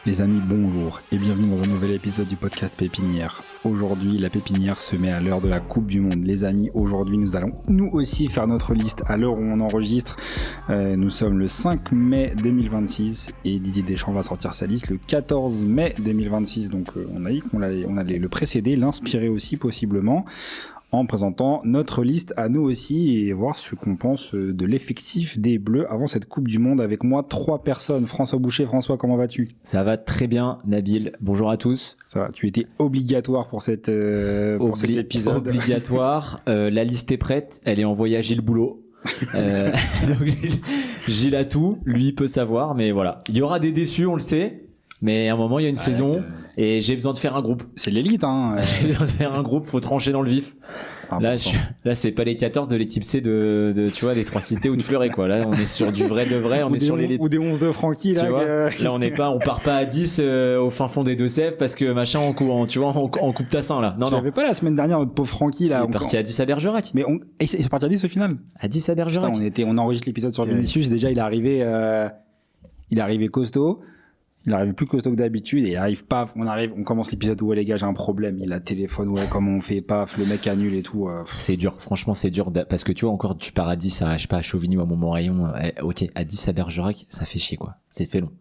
Les amis, bonjour et bienvenue dans un nouvel épisode du podcast Pépinière. Aujourd'hui, la Pépinière se met à l'heure de la Coupe du Monde. Les amis, aujourd'hui, nous allons nous aussi faire notre liste à l'heure où on enregistre. Nous sommes le 5 mai 2026 et Didier Deschamps va sortir sa liste le 14 mai 2026. Donc on a dit qu'on allait le précéder, l'inspirer aussi possiblement, en présentant notre liste à nous aussi et voir ce qu'on pense de l'effectif des Bleus avant cette Coupe du Monde. Avec moi, 3 personnes. François Boucher. François, comment vas-tu ? Ça va très bien, Nabil. Bonjour à tous. Ça va, tu étais obligatoire pour cet épisode. Obligatoire. La liste est prête, elle est envoyée à Gilles Boulot. Donc Gilles a tout, lui peut savoir, mais voilà. Il y aura des déçus, on le sait. Mais à un moment, il y a une saison et j'ai besoin de faire un groupe. C'est l'élite, hein. J'ai besoin de faire un groupe, faut trancher dans le vif. Là, c'est pas les 14 de l'équipe C tu vois, des Trois Cités ou de Fleuret, quoi. Là, on est sur du vrai de vrai, on est sur l'élite. Ou des 11 de Francky, là. Tu vois, là, on part pas à 10 au fin fond des Deux-Sèvres parce que machin, en coupe Tassin, là. Non. J'avais pas la semaine dernière notre pauvre Francky, là. Il est parti à 10 à Bergerac. Mais c'est parti à 10 au final. À 10 à Bergerac. Putain, on enregistre l'épisode sur Vinicius. Déjà, il est arrivé costaud. Il arrive plus costaud que d'habitude et il arrive paf, on commence l'épisode où les gars, j'ai un problème, il a téléphone, comment on fait, paf, le mec annule et tout. C'est dur, franchement c'est dur parce que tu vois encore tu pars à 10 à, je sais pas, à Chauvigny ou à Montmorillon, ok, à 10 à Bergerac, ça fait chier quoi. Ça fait long.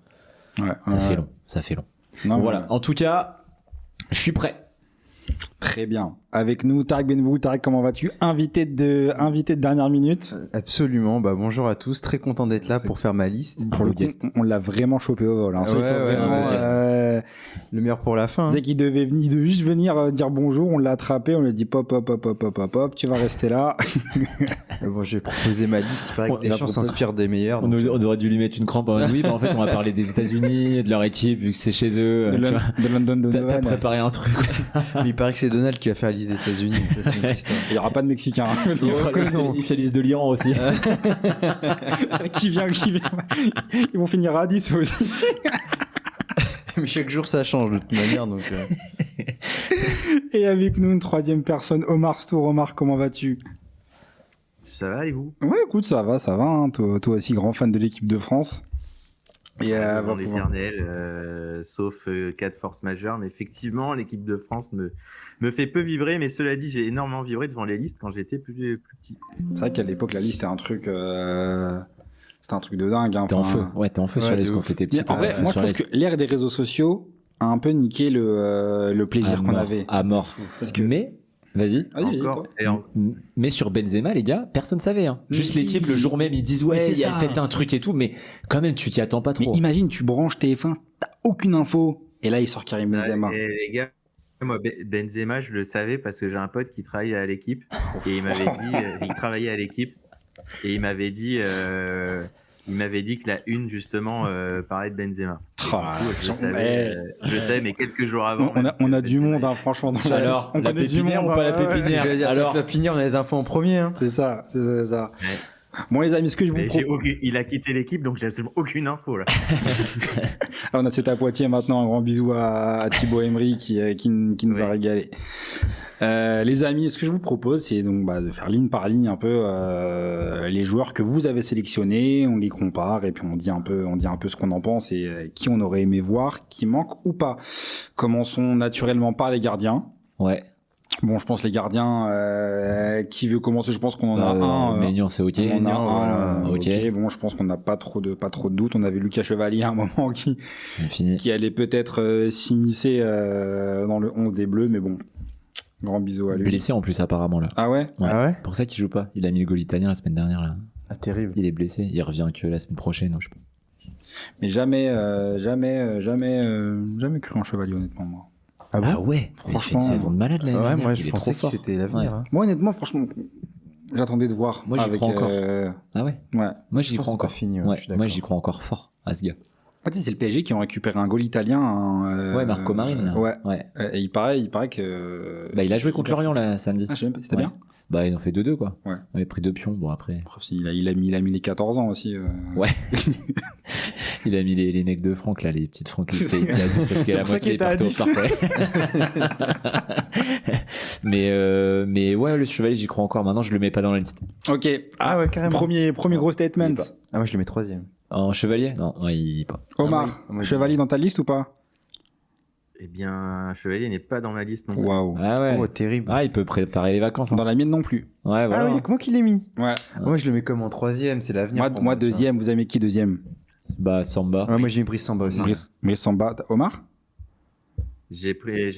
Ça fait long. Non, bon, voilà, en tout cas, je suis prêt. Très bien. Avec nous, Tarek Benvou. Tarek, comment vas-tu ? Invité de dernière minute. Absolument. Bonjour à tous. Très content d'être là pour faire ma liste. Pour le coup, on l'a vraiment chopé au vol. Hein. Le meilleur pour la fin. C'est qu'il devait juste venir dire bonjour. On l'a attrapé. On lui a dit pop. Tu vas rester là. Bon, je vais proposer ma liste. Il paraît que Deschamps s'inspire des meilleurs. On aurait dû lui mettre une crampe. Oui, en fait, on va parler des États-Unis, de leur équipe, vu que c'est chez eux. De London Donovan. T'as préparé un truc. Mais il paraît que c'est Donald qui va faire la liste des États-Unis. Ça, c'est une histoire. Il y aura pas de Mexicain. Il fait la liste de l'Iran aussi. Qui vient. Ils vont finir à 10 aussi. Mais chaque jour ça change de toute manière donc. Et avec nous une troisième personne, Omar Stour. Omar, comment vas-tu ? Ça va et vous ? Ouais, écoute, ça va. Hein. Toi aussi grand fan de l'équipe de France. Et l'éternel, sauf cas de force majeure, mais effectivement l'équipe de France me fait peu vibrer, mais cela dit j'ai énormément vibré devant les listes quand j'étais plus petit. C'est vrai qu'à l'époque la liste était un truc de dingue. Hein. T'es en feu. Ouais, t'es en feu sur les quand t'étais petit. En vrai, moi je trouve que l'ère des réseaux sociaux a un peu niqué le plaisir qu'on avait. À mort. Mais vas-y. Mais sur Benzema, les gars, personne savait. Hein. Juste l'équipe, le jour même, ils disent il y a peut-être un truc et tout, mais quand même, tu t'y attends pas trop. Mais imagine, tu branches TF1, t'as aucune info, et là, il sort Karim Benzema. Les gars, moi, Benzema, je le savais parce que j'ai un pote qui travaille à l'équipe et il m'avait dit, il travaillait à l'équipe et il m'avait dit que la une justement parlait de Benzema. Je savais, mais quelques jours avant. On a du monde, hein, franchement. Alors, la pépinière ou pas la pépinière ? Alors, la pépinière, on a les infos en premier. Hein. C'est ça. Ouais. Bon les amis, ce que je vous propose... Il a quitté l'équipe, donc j'ai absolument aucune info là. Alors, on a à Poitiers maintenant. Un grand bisou à Thibaut Emery qui nous a régalé. Les amis, ce que je vous propose, c'est donc de faire ligne par ligne un peu les joueurs que vous avez sélectionnés, on les compare et puis on dit un peu ce qu'on en pense et qui on aurait aimé voir, qui manque ou pas. Commençons naturellement par les gardiens. Ouais. Bon, je pense les gardiens. Qui veut commencer ? Je pense qu'on en a un. Maignan, c'est ok. On en a un. Ok. Bon, je pense qu'on n'a pas trop de doutes. On avait Lucas Chevalier à un moment qui allait peut-être s'immiscer dans le 11 des Bleus, mais bon. Grand bisou à lui. Blessé en plus apparemment là. Ah ouais ? Ah ouais ? Pour ça qu'il joue pas. Il a mis le goal italien la semaine dernière là. Ah terrible. Il est blessé. Il revient que la semaine prochaine. Je sais pas. Mais jamais cru en Chevalier honnêtement moi. Ah bon ? Ah ouais. Il fait une saison de malade là. Ouais, moi je pensais que c'était l'avenir. Hein. Moi honnêtement, franchement, j'attendais de voir. Moi j'y crois encore. Ah ouais. Ouais. Moi j'y crois encore. Fini. Ouais. Moi j'y crois encore fort à ce gars. C'est le PSG qui ont récupéré un goal italien. Ouais, Marco Marine. Là. Ouais. Et il paraît que. Il a joué contre Lorient là samedi. Ah, je sais même pas. C'était bien. Bah, ils ont fait 2-2, quoi. Ouais. On avait pris 2 pions, bon, après. Il a mis les 14 ans aussi. Ouais. Il a mis les necks de Franck, là, les petites Franck qui étaient à 10 parce que la moitié partait au parfait. Mais ouais, le chevalier, j'y crois encore. Maintenant, je le mets pas dans la liste. Ok. Ah ouais, carrément. Premier gros statement. Ah, moi je le mets 3ème. En chevalier? Non, il est pas. Omar, moi, chevalier dans ta liste ou pas? Eh bien, Chevalier n'est pas dans ma liste non plus. Waouh. Ah ouais. Oh, terrible. Ah, il peut préparer les vacances. Hein. Dans la mienne non plus. Ouais, voilà. Ah oui, comment qu'il l'ait mis? Ouais. Moi je le mets comme en 3ème, c'est l'avenir. pour Moi ça. deuxième, vous avez mis qui deuxième? Bah, Samba. Ouais, moi j'ai mis Brice Samba aussi. Brice Samba. Omar? J'ai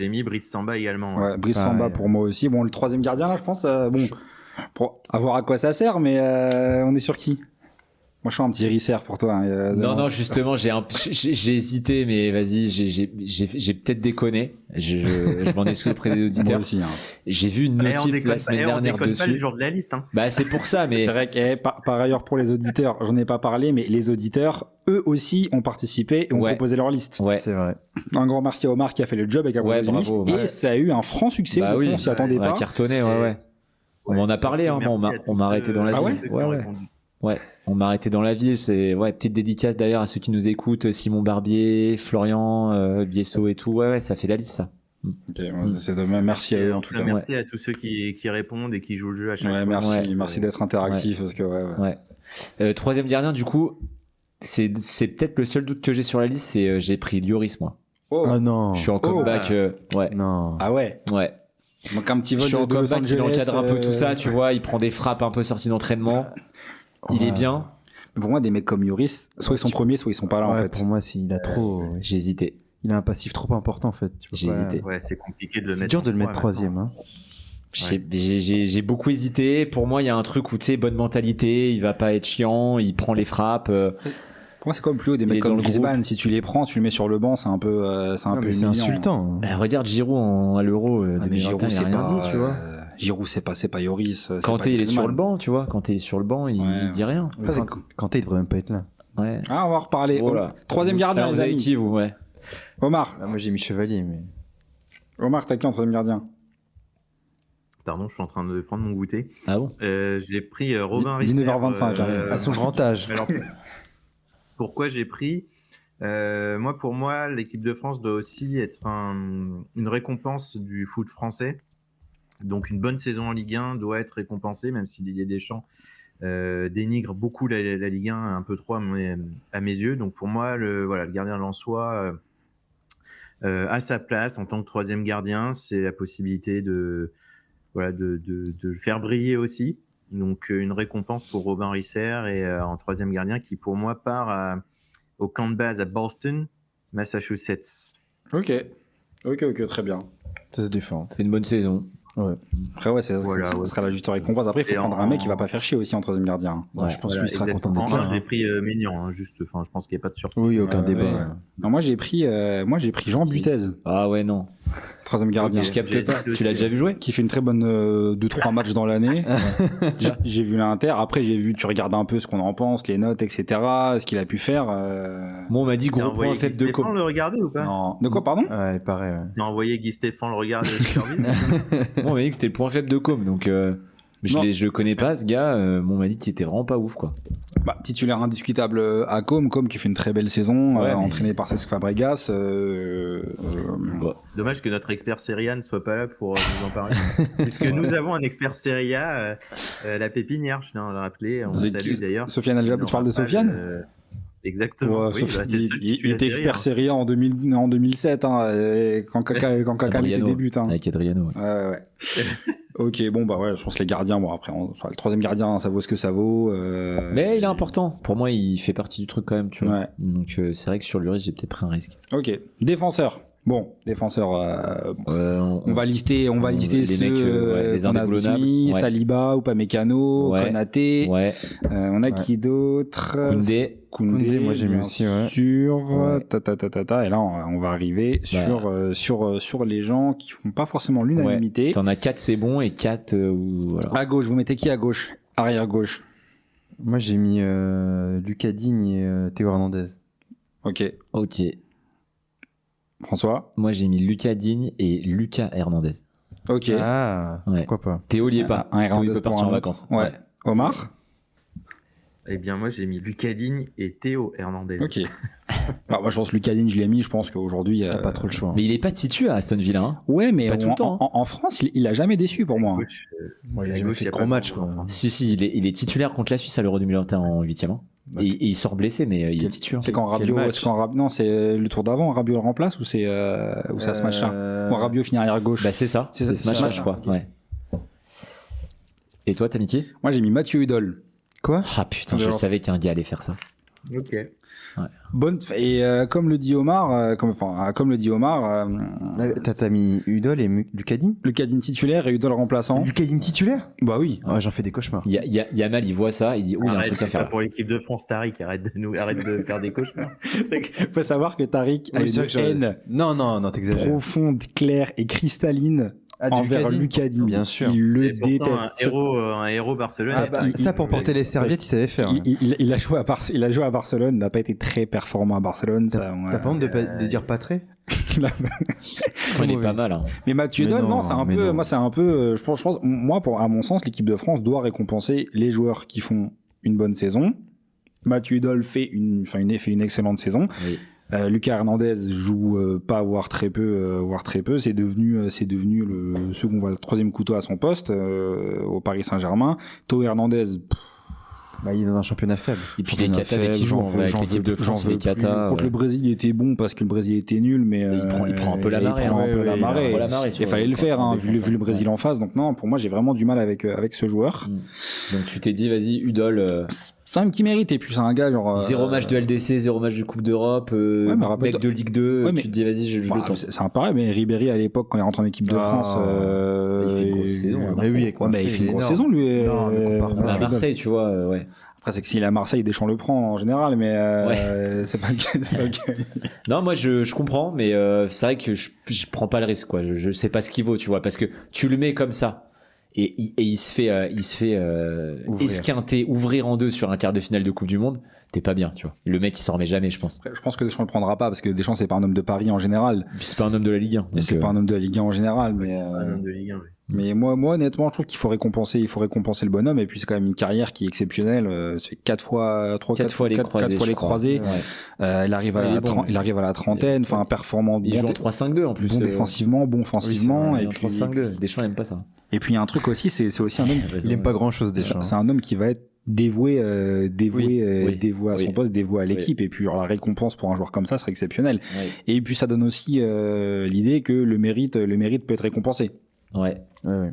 mis Brice Samba également. Ouais, Brice Pareil, Samba ouais. pour moi aussi. Bon, le troisième gardien là, je pense, bon, pour avoir à quoi ça sert, mais on est sur qui? Moi, je suis un petit risser pour toi. Hein, Non, justement, j'ai hésité, mais vas-y, j'ai peut-être déconné. Je m'en excuse auprès des Moi auditeurs. aussi. Hein. J'ai vu une notif la semaine dernière on déconne pas le dessus. jour de la liste. Hein. Bah, c'est pour ça, mais C'est vrai que par ailleurs pour les auditeurs, j'en ai pas parlé, mais les auditeurs, eux aussi, ont participé et ont Ouais. proposé leur liste. ouais. C'est vrai. Un grand merci à Omar qui a fait le job avec la Ouais, proposition bravo, liste, ouais. et ça a eu un franc succès. Bah honnêtement, oui. on s'y attendait On a pas. cartonné, ouais. On m'en a parlé, hein, on m'a arrêté dans la Ah ville. ouais Ceux qui Ouais, ont ouais. répondu. Ouais, on m'a arrêté dans la ville. C'est petite dédicace d'ailleurs à ceux qui nous écoutent, Simon Barbier, Florian, Biesso et tout. Ouais, ça fait la liste ça. Ok, c'est de même. Merci à eux en tout cas. Merci à tous ceux qui répondent et qui jouent le jeu à chaque Ouais, fois. merci d'être interactif parce que Ouais. Troisième gardien, du coup, c'est peut-être le seul doute que j'ai sur la liste, c'est j'ai pris Lloris moi. Oh. Oh non. Je suis en comeback, ouais. Non. Ah ouais. Ouais. Donc un petit Je vol suis en de Los comeback, il Angeles, encadre un peu tout ça, tu vois, il prend des frappes un peu sorties d'entraînement. Il est bien. Pour moi, des mecs comme Yoris, soit ils sont premiers, soit ils sont pas là en Ouais, fait. pour moi, il a trop. J'ai hésité. Il a un passif trop important en fait. Tu peux J'ai pas- hésité. Ouais, c'est compliqué de le mettre. C'est dur de le en mettre trois, 3ème. Hein. J'ai beaucoup hésité. Pour moi, il y a un truc où tu sais, bonne mentalité, il va pas être chiant, il prend les frappes. Pour moi, c'est comme plus haut des Il mecs est comme dans le Griezmann. Si tu les prends, tu les mets sur le banc, c'est un peu, c'est un Non, peu mais c'est humiliant. insultant. Bah, regarde Giroud à l'Euro Ah, mais 2021, Giroud, il a c'est rien pas, dit, tu vois. Giroud, c'est pas Yoris. c'est Kanté, pas il est sur Griezmann. le banc, tu vois. Kanté, il est sur le banc, il dit rien. Après, c'est- Kanté, il devrait même pas être là. Ouais. Ah, on va en reparler. Voilà. Troisième gardien, Alors, les vous avez amis. qui, vous, ouais. Omar. Ah, moi, j'ai mis Chevalier, mais. Omar, t'as qui en troisième gardien? Pardon, je suis en train de prendre mon goûter. Ah bon? J'ai pris Robin Rister. 19h25, À son grand âge. Alors, pourquoi j'ai pris Pour moi, l'équipe de France doit aussi être une récompense du foot français. Donc, une bonne saison en Ligue 1 doit être récompensée, même si Didier Deschamps dénigre beaucoup la Ligue 1, un peu trop à mes yeux. Donc, pour moi, le gardien lensois à sa place en tant que troisième gardien, c'est la possibilité de le faire briller aussi. Donc, une récompense pour Robin Risser et en troisième gardien qui, pour moi, part au camp de base à Boston, Massachusetts. Ok, très bien. Ça se défend. Fait une bonne saison. Ouais. Après, ouais, ça Voilà, ouais. sera la juste récompense. Après, il faut Et prendre un mec qui va pas faire chier aussi en troisième gardien. Ouais, je pense Voilà, que lui sera content exactement. d'être Moi, là. je l'ai hein. pris Maignan, juste. Enfin, je pense qu'il n'y a pas de surprise. Oui, aucun débat. ouais. Non, moi, j'ai pris Jean Butez, Ah ouais, non. troisième gardien. Je capte J'hésite pas. aussi, Tu l'as déjà vu jouer? Qui fait une très bonne 2-3 matchs dans l'année. J'ai vu l'Inter. Après, tu regardes un peu ce qu'on en pense, les notes, etc. Ce qu'il a pu faire. Moi, on m'a dit T'as gros point envoyé faible Guy de Stéphane com. le regarder ou pas Non. De quoi, pardon? Ouais, pareil. Ouais. T'as envoyé Guy Stéphane le regarder sur vite. Moi, on m'a dit que c'était le point faible de com, donc je le connais pas, ce gars. On m'a dit qu'il était vraiment pas ouf, quoi. Bah, titulaire indiscutable à Com qui fait une très belle saison, Ouais, mais- entraîné par Cesc Fabregas. Bon. C'est dommage que notre expert Serie A ne soit pas là pour nous en parler. Puisque nous avons un expert Serie A, la Pépinière, je tiens à le rappeler. On C'est le salue qui d'ailleurs. Sofiane Aljab, tu parles de Sofiane? Exactement. Ouais, oui, Sof- bah, c'est il, celui qui il suit la était Serie A, expert hein. Serie A en 2007, quand Kaka Adriano, débute. Hein. Avec Adriano, ouais. Ouais. Ok, bon, bah ouais, je pense que les gardiens, bon, après, le troisième gardien, ça vaut ce que ça vaut. Mais il est important. Pour moi, il fait partie du truc quand même, tu vois. Ouais. Donc, c'est vrai que sur Lloris, j'ai peut-être pris un risque. Ok, défenseur. Bon, défenseur, on va lister les ceux mecs, les qu'on a indéboulonnables. mis, Ouais. Saliba, Upamecano, Ouais. Konaté. Ouais. On a qui d'autre? Koundé. Koundé, moi, j'ai mis bien aussi, ouais. sûr. Ouais. Et là, on va arriver sur les gens qui font pas forcément l'unanimité. T'en as 4, c'est bon, et 4, voilà. À gauche, vous mettez qui à gauche? Arrière gauche. Moi, j'ai mis Lucas Digne et Théo Hernandez. Ok. Ok. François? Moi, j'ai mis Lucas Digne et Lucas Hernandez. Ok. Ah, Ouais. pourquoi pas. Théo n'y est pas. Un Théo, il Hernandez peut pour partir un en autre. vacances. Ouais. Omar. Eh bien, moi, j'ai mis Lucas Digne et Théo Hernandez. Ok. Bah, moi, je pense que Lucas Digne, je l'ai mis. Je pense qu'aujourd'hui. T'as pas trop le choix. hein. Mais il est pas titu à Aston Villa. Hein. Ouais, mais Pas tout le temps, en France, il a jamais déçu pour moi. Gauche, Moi, il a à jamais gauche, fait y a de pas gros de match, grand- quoi. enfin, Si, il est titulaire contre la Suisse à l'Euro 2021 en 8e. Et il sort blessé, mais il est titulaire. C'est quand Rabiot, match non, c'est le tour d'avant, Rabiot le remplace ou c'est à ce match-là où Rabiot finit arrière gauche. Bah c'est ça, C'est c'est ça, ce match-là, c'est je ça. crois. Ouais. Et toi, Tamiki? Moi, j'ai mis Mathieu Hudol. Quoi? Ah putain, De je Lens. savais qu'un gars allait faire ça. Ok. Bonne et comme le dit Omar, comme le dit Omar, T'as mis Udol et Lucas Digne? Lucas Digne titulaire et Hudol remplaçant. Lucas Digne titulaire? Bah oui. Ouais, j'en fais des cauchemars. Yamal, il voit ça, il dit, il y a un Arrête, truc à c'est faire pas là. pour l'équipe de France, Tariq, arrête de faire des cauchemars. Faut savoir que Tariq a Oui, c'est vrai une que haine Non, t'exagères. profonde, claire et cristalline Ah, de envers Lucas Digne. Lucas Digne. Bien sûr. Il le C'est pourtant déteste. un héros Barcelone. Ah, bah, ça, pour porter les serviettes, il savait faire. hein. Il a joué à Barcelone, n'a pas été très performant à Barcelone. Ça, ouais. T'as pas honte de dire pas très? Il est pas mal. Hein. Mais Mathieu Mais Hudol, non, non, c'est un mais peu, non. moi, c'est un peu, je pense, moi, à mon sens, l'équipe de France doit récompenser les joueurs qui font une bonne saison. Mathieu Hudol fait une excellente saison. Oui. Lucas Hernandez joue pas, voire très peu. C'est devenu le troisième couteau à son poste au Paris Saint-Germain. Théo Hernandez. Bah, il est dans un championnat faible. Et puis les Kata avec qui joue avec l'équipe de France, les Kata. Contre le Brésil, il était bon parce que le Brésil était nul, mais il prend un peu la marée. Il prend un peu la marée. Il prend la marée Il fallait le faire, hein, vu le Brésil en face. Donc non, pour moi, j'ai vraiment du mal avec ce joueur. Donc tu t'es dit, vas-y, Hudol. C'est un qui mérite. Et puis c'est un gars genre. 0 match de LDC, 0 match de Coupe d'Europe, mais mec rappelle-toi- de Ligue 2, Ouais, mais- tu te dis vas-y, je joue le temps. C'est un pareil, mais Ribéry à l'époque, quand il rentre en équipe de Ah, France, il fait une grosse saison à Mais Marseille. oui, avec ouais, mais il Marseille, fait une grosse énorme. saison lui. Non, mais compare pas. À Mathieu Hudol. Marseille, tu vois, ouais. Après, c'est que s'il est à Marseille, Deschamps le prend en général, mais c'est pas le cas. Non, moi je comprends, mais c'est vrai que je prends pas le risque, quoi. Je sais pas ce qu'il vaut, tu vois, parce que tu le mets comme ça et il se fait Ouvrir. esquinter, ouvrir en deux sur un quart de finale de Coupe du Monde. T'es pas bien, tu vois. Le mec il s'en remet jamais, je pense. Je pense que Deschamps le prendra pas parce que Deschamps c'est pas un homme de Paris en général, Puis c'est pas un homme de la Ligue 1. et c'est pas un homme de la Ligue 1 en général. Mais C'est un homme de Ligue 1. oui. mais moi honnêtement, je trouve qu'il faut récompenser le bonhomme. Et puis c'est quand même une carrière qui est exceptionnelle. C'est 4 fois les croisés. Ouais. Il arrive à Il est la bon. il arrive à la trentaine, enfin performant, Il joue en 3-5-2 en plus. bon défensivement, bon offensivement. Et Et en puis 3-5-2. Deschamps il aime pas ça. et puis il y a un truc aussi, c'est aussi un homme. Il aime pas grand chose déjà. C'est un homme qui va être dévoué à son Oui. poste, dévoué à l'équipe. Et puis genre, la récompense pour un joueur comme ça serait exceptionnelle. Ouais. Et puis ça donne aussi l'idée que le mérite peut être récompensé. Ouais. Ouais.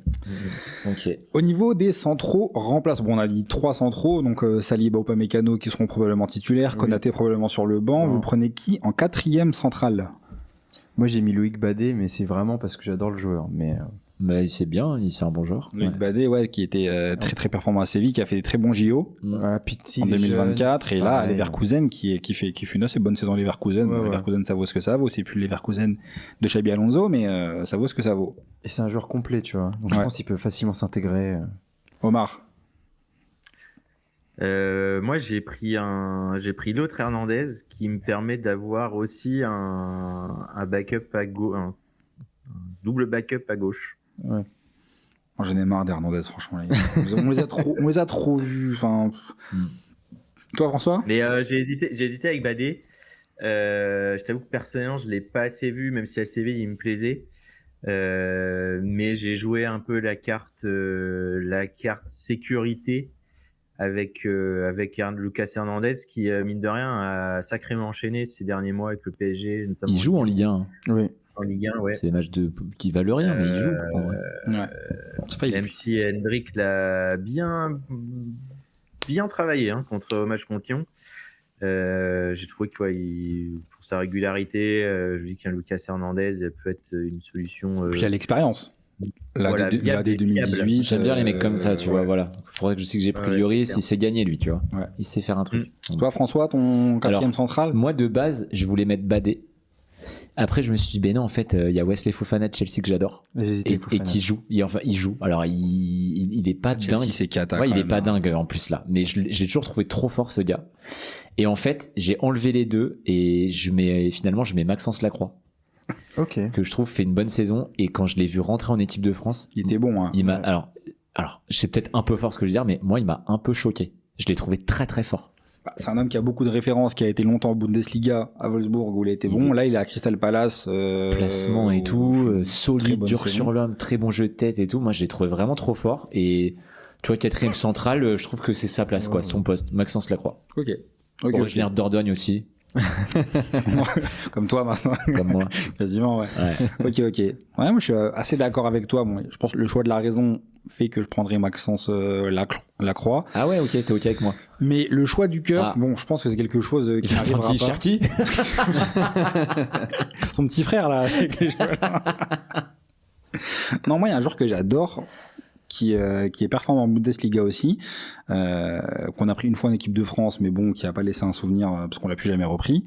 Ok. Au niveau des centraux remplaçants, bon, on a dit 3 centraux, donc Saliba, Upamecano qui seront probablement titulaires, Oui. Konaté probablement sur le banc. Non. Vous prenez qui en 4e central? Moi, j'ai mis Loïc Badet, mais c'est vraiment parce que j'adore le joueur. Mais Mais c'est bien, c'est un bon joueur. Loïc Ouais. Badé, qui était très très performant à Séville, qui a fait des très bons JO voilà, Pitti en 2024, et là Pareil. Leverkusen qui fait une assez bonne saison. Leverkusen, Ouais, ouais. Leverkusen ça vaut ce que ça vaut, c'est plus le Leverkusen de Xabi Alonso, mais ça vaut ce que ça vaut. Et c'est un joueur complet, tu vois. Donc je Ouais. pense qu'il peut facilement s'intégrer. Omar. Moi, j'ai pris l'autre Hernandez qui me permet d'avoir aussi un backup à gauche, un double backup à gauche. Moi, j'en ai marre d'Hernandez, franchement. Les gars. On les a trop vus. Enfin, toi, François? Mais j'ai hésité avec Badé. Je t'avoue que personnellement, je l'ai pas assez vu, même si à CV il me plaisait. Mais j'ai joué un peu la carte sécurité avec Lucas Hernandez qui mine de rien a sacrément enchaîné ces derniers mois avec le PSG, notamment Il joue en Ligue 1. Oui. en Ligue 1, ouais. C'est des matchs qui valent rien, mais il joue. en vrai. Ouais. C'est pas Même si Hendrick l'a bien travaillé contre au match contre Lyon. J'ai trouvé que pour sa régularité, je dis qu'un Lucas Hernandez peut être une solution. Puis il a l'expérience. Là, Voilà, dès viable et 2018. J'aime bien les mecs comme ça, tu vois, ouais. voilà. Faudrait que je sais que j'ai pris Ouais, Lloris, c'est il sait gagner, lui, tu vois. Ouais. Il sait faire un truc. Toi, François, ton 4e Alors, central? Moi, de base, je voulais mettre Badé. Après, je me suis dit, ben non, en fait, il y a Wesley Fofana de Chelsea que j'adore. J'ai hésité Et Fofana. qui joue. Il joue. Alors, il est pas Chelsea, dingue. c'est cata. Ouais, quand il est même, pas hein. dingue en plus là. Mais j'ai toujours trouvé trop fort ce gars. Et en fait, j'ai enlevé les deux et finalement, je mets Maxence Lacroix. Ok. que je trouve fait une bonne saison. Et quand je l'ai vu rentrer en équipe de France, Il était bon. Hein. il m'a. Alors, c'est peut-être un peu fort ce que je veux dire, mais moi, il m'a un peu choqué. Je l'ai trouvé très très fort. Bah, c'est un homme qui a beaucoup de références, qui a été longtemps en Bundesliga à Wolfsburg où il a été bon. Là, il est à Crystal Palace. Placement et tout, solide, dur saison. sur l'homme, très bon jeu de tête et tout. Moi, je l'ai trouvé vraiment trop fort. Et tu vois, 4ème central, je trouve que c'est sa place, quoi, son poste. Maxence Lacroix. Ok. Originaire de Dordogne aussi, Comme toi maintenant. comme moi. Quasiment, ouais. Ok. Ouais, moi je suis assez d'accord avec toi. Bon, je pense que le choix de la raison fait que je prendrai Maxence Lacroix. Ah ouais, ok, t'es ok avec moi. Mais le choix du cœur, Ah. bon, je pense que c'est quelque chose qui Il a n'arrivera pris pas. Cherki. Son petit frère là. Avec les cheveux là. Non, moi il y a un joueur que j'adore. Qui est performant en Bundesliga aussi, qu'on a pris une fois en équipe de France, mais bon, qui a pas laissé un souvenir parce qu'on l'a plus jamais repris.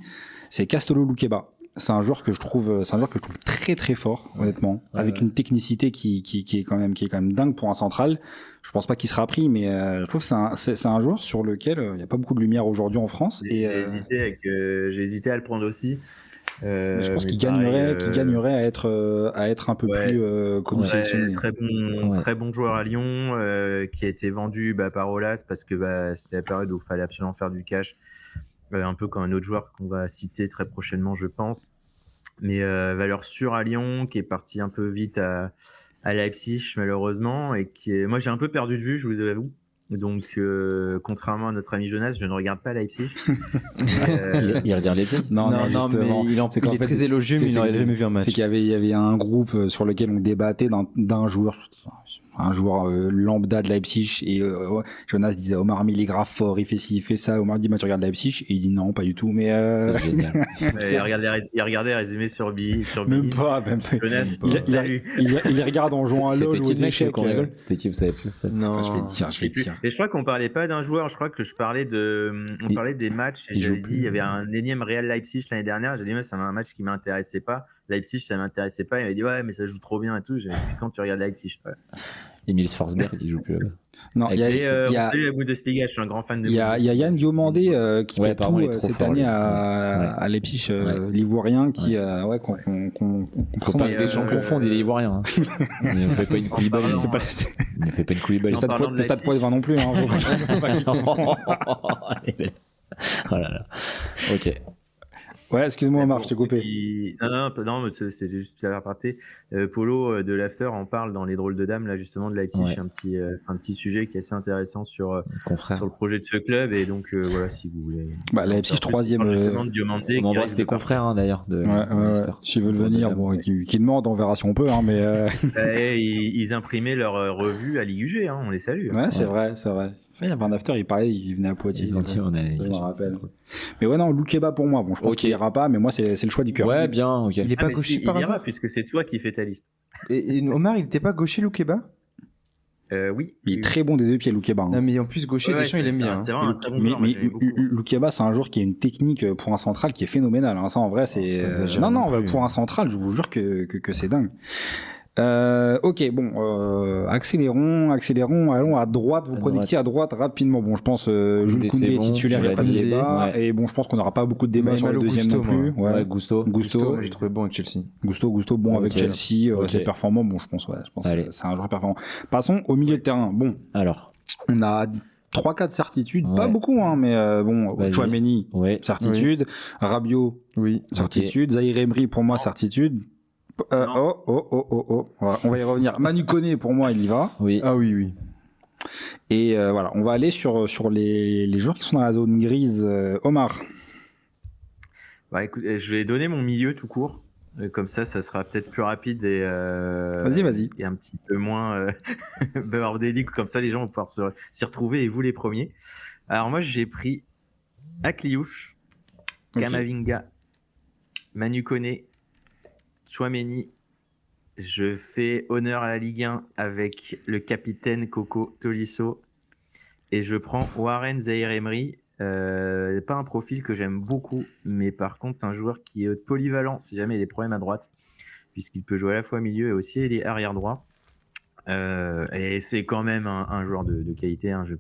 C'est Castolo Loukeba. C'est un joueur que je trouve très très fort, honnêtement, avec une technicité qui est quand même dingue pour un central. Je pense pas qu'il sera pris, mais je trouve que c'est un joueur sur lequel il y a pas beaucoup de lumière aujourd'hui en France. Et J'ai hésité à le prendre aussi. je pense qu'il pareil, gagnerait à être un peu plus connu, sélectionné. Très bon joueur à Lyon, qui a été vendu par Olas parce que c'était la période où il fallait absolument faire du cash, un peu comme un autre joueur qu'on va citer très prochainement, je pense. Mais valeur sûre à Lyon, qui est parti un peu vite à Leipzig malheureusement, et moi j'ai un peu perdu de vue, je vous avoue. Donc, contrairement à notre ami Jonas, je ne regarde pas Leipzig. Il regarde Leipzig. Non, mais il est très élogieux, mais il n'aurait jamais vu un match. C'est qu'il y avait un groupe sur lequel on débattait d'un joueur lambda de Leipzig, et Jonas disait Omar il est grave fort, il fait ci, il fait ça. Omar dit tu regardes Leipzig, et il dit non, pas du tout. Mais C'est génial. il regardait les résumés sur Billy. même pas. Jonas, salut. Il regarde en jouant à LoL ou aux échecs. qu'on rigole. C'était qui, vous savez plus? Non. Putain, je vais te dire. Et je crois qu'on parlait pas d'un joueur, je crois que je parlais on parlait des matchs, et j'avais dit il y avait un énième Real Leipzig l'année dernière, j'ai dit mais c'est un match qui m'intéressait pas, Leipzig ça m'intéressait pas, il m'a dit ouais mais ça joue trop bien et tout, j'ai dit puis quand tu regardes Leipzig, ouais. Emile Forsberg, il joue plus là-bas. Non, il y a on salue la Bundesliga, je suis un grand fan de il y a Yann Diomandé qui fait apparemment, il est tout trop cette fort, année lui. à Leipzig, l'Ivoirien qui qu'on Faut pas que des gens euh, confondent, il est ivoirien. Hein. Il ne fait pas une Koulibaly. parlant- c'est pas Il ne fait pas une Koulibaly. En parlant de le stade Leipzig. Poitvin non plus, hein. Faut pas qu'il confonde. Oh là là. Ok. Ouais, excuse-moi Omar, je t'ai Pour ceux coupé. Non, mais c'est juste pour aparté. Polo de l'After en parle dans Les Drôles de Dames, là, justement, de Leipzig. Ouais. Un petit sujet qui est assez intéressant sur Confrère. le projet de ce club. Et donc, voilà, si vous voulez. Leipzig, troisième. Justement, de Diomandé, On embrasse des confrères hein, d'ailleurs. Ouais. S'ils veulent venir, bon, qui demandent, on verra si on peut, hein, mais. Ils imprimaient leur revue à l'IUG, hein, on les salue. Ouais, c'est vrai. Il y avait un after, il parlait, il venait à Poitiers. Ils ont dit, on allait. Je me rappelle. Mais ouais, non, Loukeba pour moi. Bon, je pense Ok. qu'il ira pas, mais moi, c'est le choix du cœur. Ouais, bien, ok. Il est pas Mais gaucher si, par il ira, hasard. puisque c'est toi qui fais ta liste. Et Omar, il était pas gaucher Loukeba? Oui. Il est très bon des deux pieds, Loukeba. Non, mais en plus, gaucher, Deschamps, il aime bien. C'est vraiment un très bon Mais joueur, moi, j'aimais beaucoup. Loukeba, c'est un joueur qui a une technique pour un central qui est phénoménale. Hein. Ça, en vrai, c'est. exagère Non, non plus. pour un central, je vous jure que c'est dingue. Ok, bon, accélérons, allons à droite. Vous À prenez droite. qui à droite rapidement? Bon, je pense Jules c'est Koundé est bon, titulaire, il tu n'y a l'as pas de dit, débat. ouais. Et bon, je pense qu'on n'aura pas beaucoup de débat Mais sur le Malo deuxième Gusto, non plus. moi. Ouais. Ouais, Gusto. Moi, j'ai trouvé bon avec Chelsea. Gusto, bon avec Ok. Chelsea, Ok. c'est performant. Bon, je pense Allez. c'est un joueur performant. Passons au milieu de terrain. Bon, Alors, on a 3-4 certitudes, Ouais. pas beaucoup, hein, mais bon, Vas-y. Chouameni, ouais. certitude. Rabiot, Oui. certitude. Zahir Emery, pour moi, certitude. Oh. On va y revenir. Manu Koné, pour moi, il y va. Oui. Ah oui. Et voilà, on va aller sur les joueurs qui sont dans la zone grise. Omar. Bah, écoute, je vais donner mon milieu tout court. Comme ça sera peut-être plus rapide et Vas-y. et un petit peu moins bordélique. Comme ça, les gens vont pouvoir s'y retrouver et vous les premiers. Alors moi, j'ai pris Akliouche, Ok. Kamavinga, Manu Koné, Chouameni. Je fais honneur à la Ligue 1 avec le capitaine Coco Tolisso et je prends Warren Zaïre-Emery. Pas un profil que j'aime beaucoup, mais par contre c'est un joueur qui est polyvalent si jamais il y a des problèmes à droite, puisqu'il peut jouer à la fois milieu et aussi arrière droit. Et c'est quand même un joueur de qualité, hein, je vais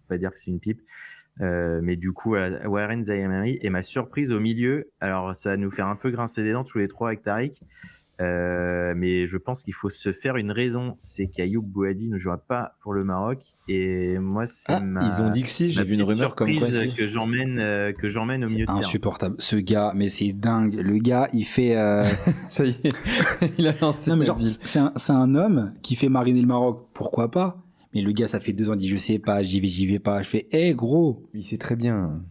pas dire que c'est une pipe. Mais du coup, Warren Zaïre-Emery. Et ma surprise au milieu, alors ça va nous faire un peu grincer des dents tous les trois avec Tariq. Mais je pense qu'il faut se faire une raison, c'est qu'Ayoub Bouhaddi ne jouera pas pour le Maroc. Et moi, c'est ils ont dit que si, j'ai vu une rumeur comme quoi si. que j'emmène au milieu de terrain. Insupportable. Ce gars, mais c'est dingue. Le gars, il fait. Ça y est, il a lancé. Non, mais la genre, ville. c'est un homme qui fait mariner le Maroc. Pourquoi pas? Mais le gars, ça fait 2 ans, il dit je sais pas, j'y vais pas. Je fais, gros. Il sait très bien.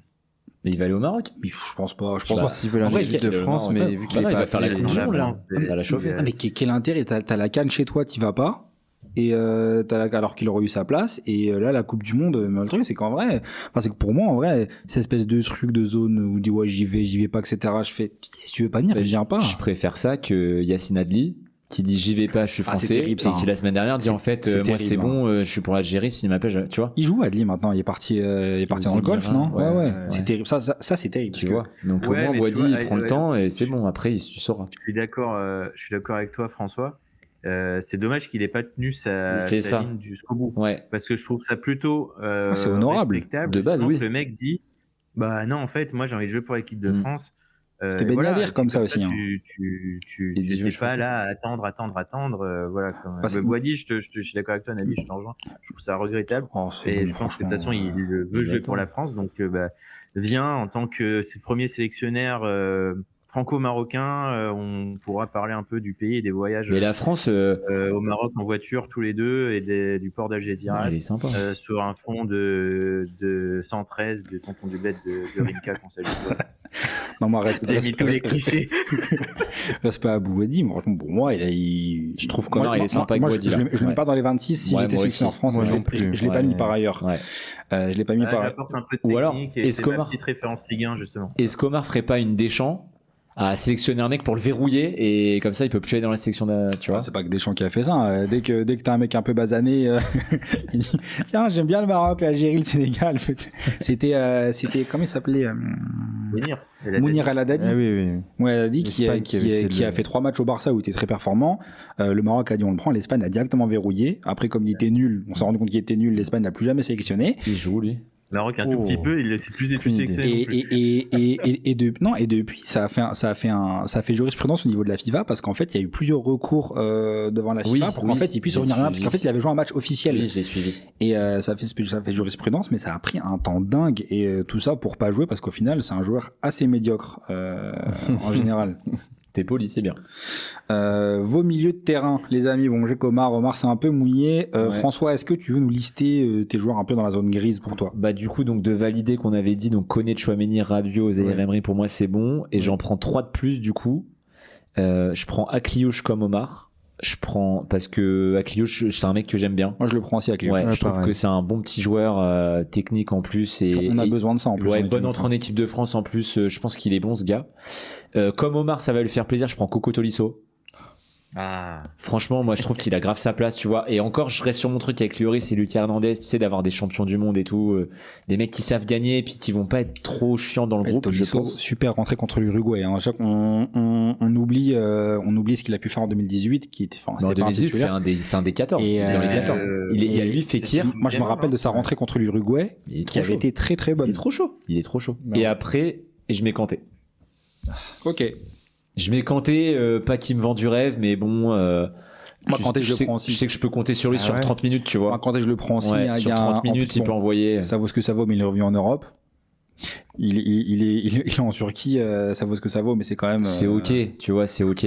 Mais il va aller au Maroc. Mais je pense pas. Je pense s'il veut vrai, l'équipe de France, mais vu qu'il il est va pas faire la appelé, Coupe du non, Monde, là. France, Ça l'a chauffé. Ah, mais quel intérêt? T'as la CAN chez toi, t'y vas pas. Et alors qu'il aurait eu sa place. Et là, la Coupe du Monde, mais le truc, c'est qu'en vrai, c'est que pour moi, en vrai, cette espèce de truc de zone où on dit ouais, j'y vais pas, etc. Je fais, si tu veux pas venir, viens pas. Je préfère ça que Yacine Adli qui dit j'y vais pas, je suis français, c'est terrible, ça, et qui la semaine dernière dit en fait moi c'est bon, je suis pour l'Algérie, s'il m'appelle, tu vois. Il joue Adli maintenant, il est parti dans le golf, non? Ouais. C'est terrible, ça c'est terrible. Tu vois. Donc au moins Bouhaddi il prend le temps et c'est bon, après tu sauras. Je suis d'accord avec toi, François. C'est dommage qu'il ait pas tenu sa ligne jusqu'au bout. Ouais. Parce que je trouve ça plutôt c'est honorable. respectable. De base, oui. Le mec dit bah non, en fait, moi j'ai envie de jouer pour l'équipe de France. C'était Ben Yedder comme ça aussi. Tu n'étais pas là à attendre. Voilà. Bouhaddi, je suis d'accord avec toi, Nabil, je t'en rejoins. Je trouve ça regrettable. Et je pense que de toute façon, il veut jouer pour la France. Donc, viens en tant que premier sélectionnaire franco-marocain. On pourra parler un peu du pays et des voyages. Mais la France au Maroc en voiture tous les deux et du port d'Algeciras sur un fond de 113 de Tonton du Bled de Rinka qu'on salue. Non, moi, respect à Bouhaddi. Franchement, pour moi, je trouve qu'Omar, il est sympa avec Bouhaddi. Je le mets pas dans les 26 si j'étais sélectionneur France. Je l'ai pas mis par ailleurs. Je l'ai pas mis par ailleurs. Ou alors, est-ce qu'Omar, petite référence Ligue 1, justement. Est-ce qu'Omar ferait pas une Deschamps à sélectionner un mec pour le verrouiller et comme ça il peut plus aller dans la sélection tu vois. C'est pas que Deschamps qui a fait ça. Dès que t'as un mec un peu basané, il dit tiens, j'aime bien le Maroc, l'Algérie, le Sénégal. C'était comment il s'appelait Mounir El Haddadi. Ah oui. Ouais, El Haddadi qui a fait 3 matchs au Barça où il était très performant. Le Maroc a dit on le prend, l'Espagne a directement verrouillé. Après, comme il était nul, on s'est rendu compte qu'il était nul, l'Espagne n'a plus jamais sélectionné. Il joue lui. Maroc un tout petit peu, il ne s'est plus sélectionné. Et depuis, ça a fait jurisprudence au niveau de la FIFA parce qu'en fait, il y a eu plusieurs recours devant la FIFA pour qu'en fait, il puisse revenir là parce qu'en fait, il avait joué un match officiel. Oui, j'ai suivi. Et ça fait jurisprudence, mais ça a pris un temps dingue et tout ça pour pas jouer parce qu'au final, c'est un joueur assez médiocre en général. T'es poli, c'est bien. Vos milieux de terrain, les amis. Bon, j'ai Omar c'est un peu mouillé. François, est-ce que tu veux nous lister tes joueurs un peu dans la zone grise pour toi? Bah du coup, donc de valider qu'on avait dit, donc Koné, Tchouaméni, Rabiot, Zaïre-Emery, pour moi c'est bon. Et j'en prends 3 de plus du coup. Je prends Akliouche comme Omar. Je prends parce que Akliouche, c'est un mec que j'aime bien. Moi, je le prends aussi Akliouche. Ouais, je trouve que c'est un bon petit joueur technique en plus et on a besoin de ça en plus. Ouais, bonne entrée en équipe de France en plus. Je pense qu'il est bon ce gars. Comme Omar, ça va lui faire plaisir. Je prends Coco Tolisso. Franchement, moi je trouve qu'il a grave sa place, tu vois. Et encore, je reste sur mon truc avec Lloris et Lucas Hernandez, tu sais, d'avoir des champions du monde et tout, des mecs qui savent gagner et puis qui vont pas être trop chiants dans le groupe. Tolisso, je pense. Super rentrée contre l'Uruguay. Hein. On oublie ce qu'il a pu faire en 2018, qui était. En 2018, c'est un des 14. Et dans les 14. Il y a lui, Fekir. Moi, je me rappelle de sa rentrée contre l'Uruguay, qui avait été très très bonne. Il est trop chaud. Et après, je mets Kanté. Ok. Je mets Kanté, pas qu'il me vend du rêve, mais bon. Moi, Kanté, je le prends aussi. Je sais que je peux compter sur lui sur 30 minutes, tu vois. Moi, Kanté, je le prends aussi. Sur 30 minutes, il peut envoyer. Ça vaut ce que ça vaut, mais il est revenu en Europe. Il est en Turquie, ça vaut ce que ça vaut, mais c'est quand même. C'est ok, tu vois, c'est ok.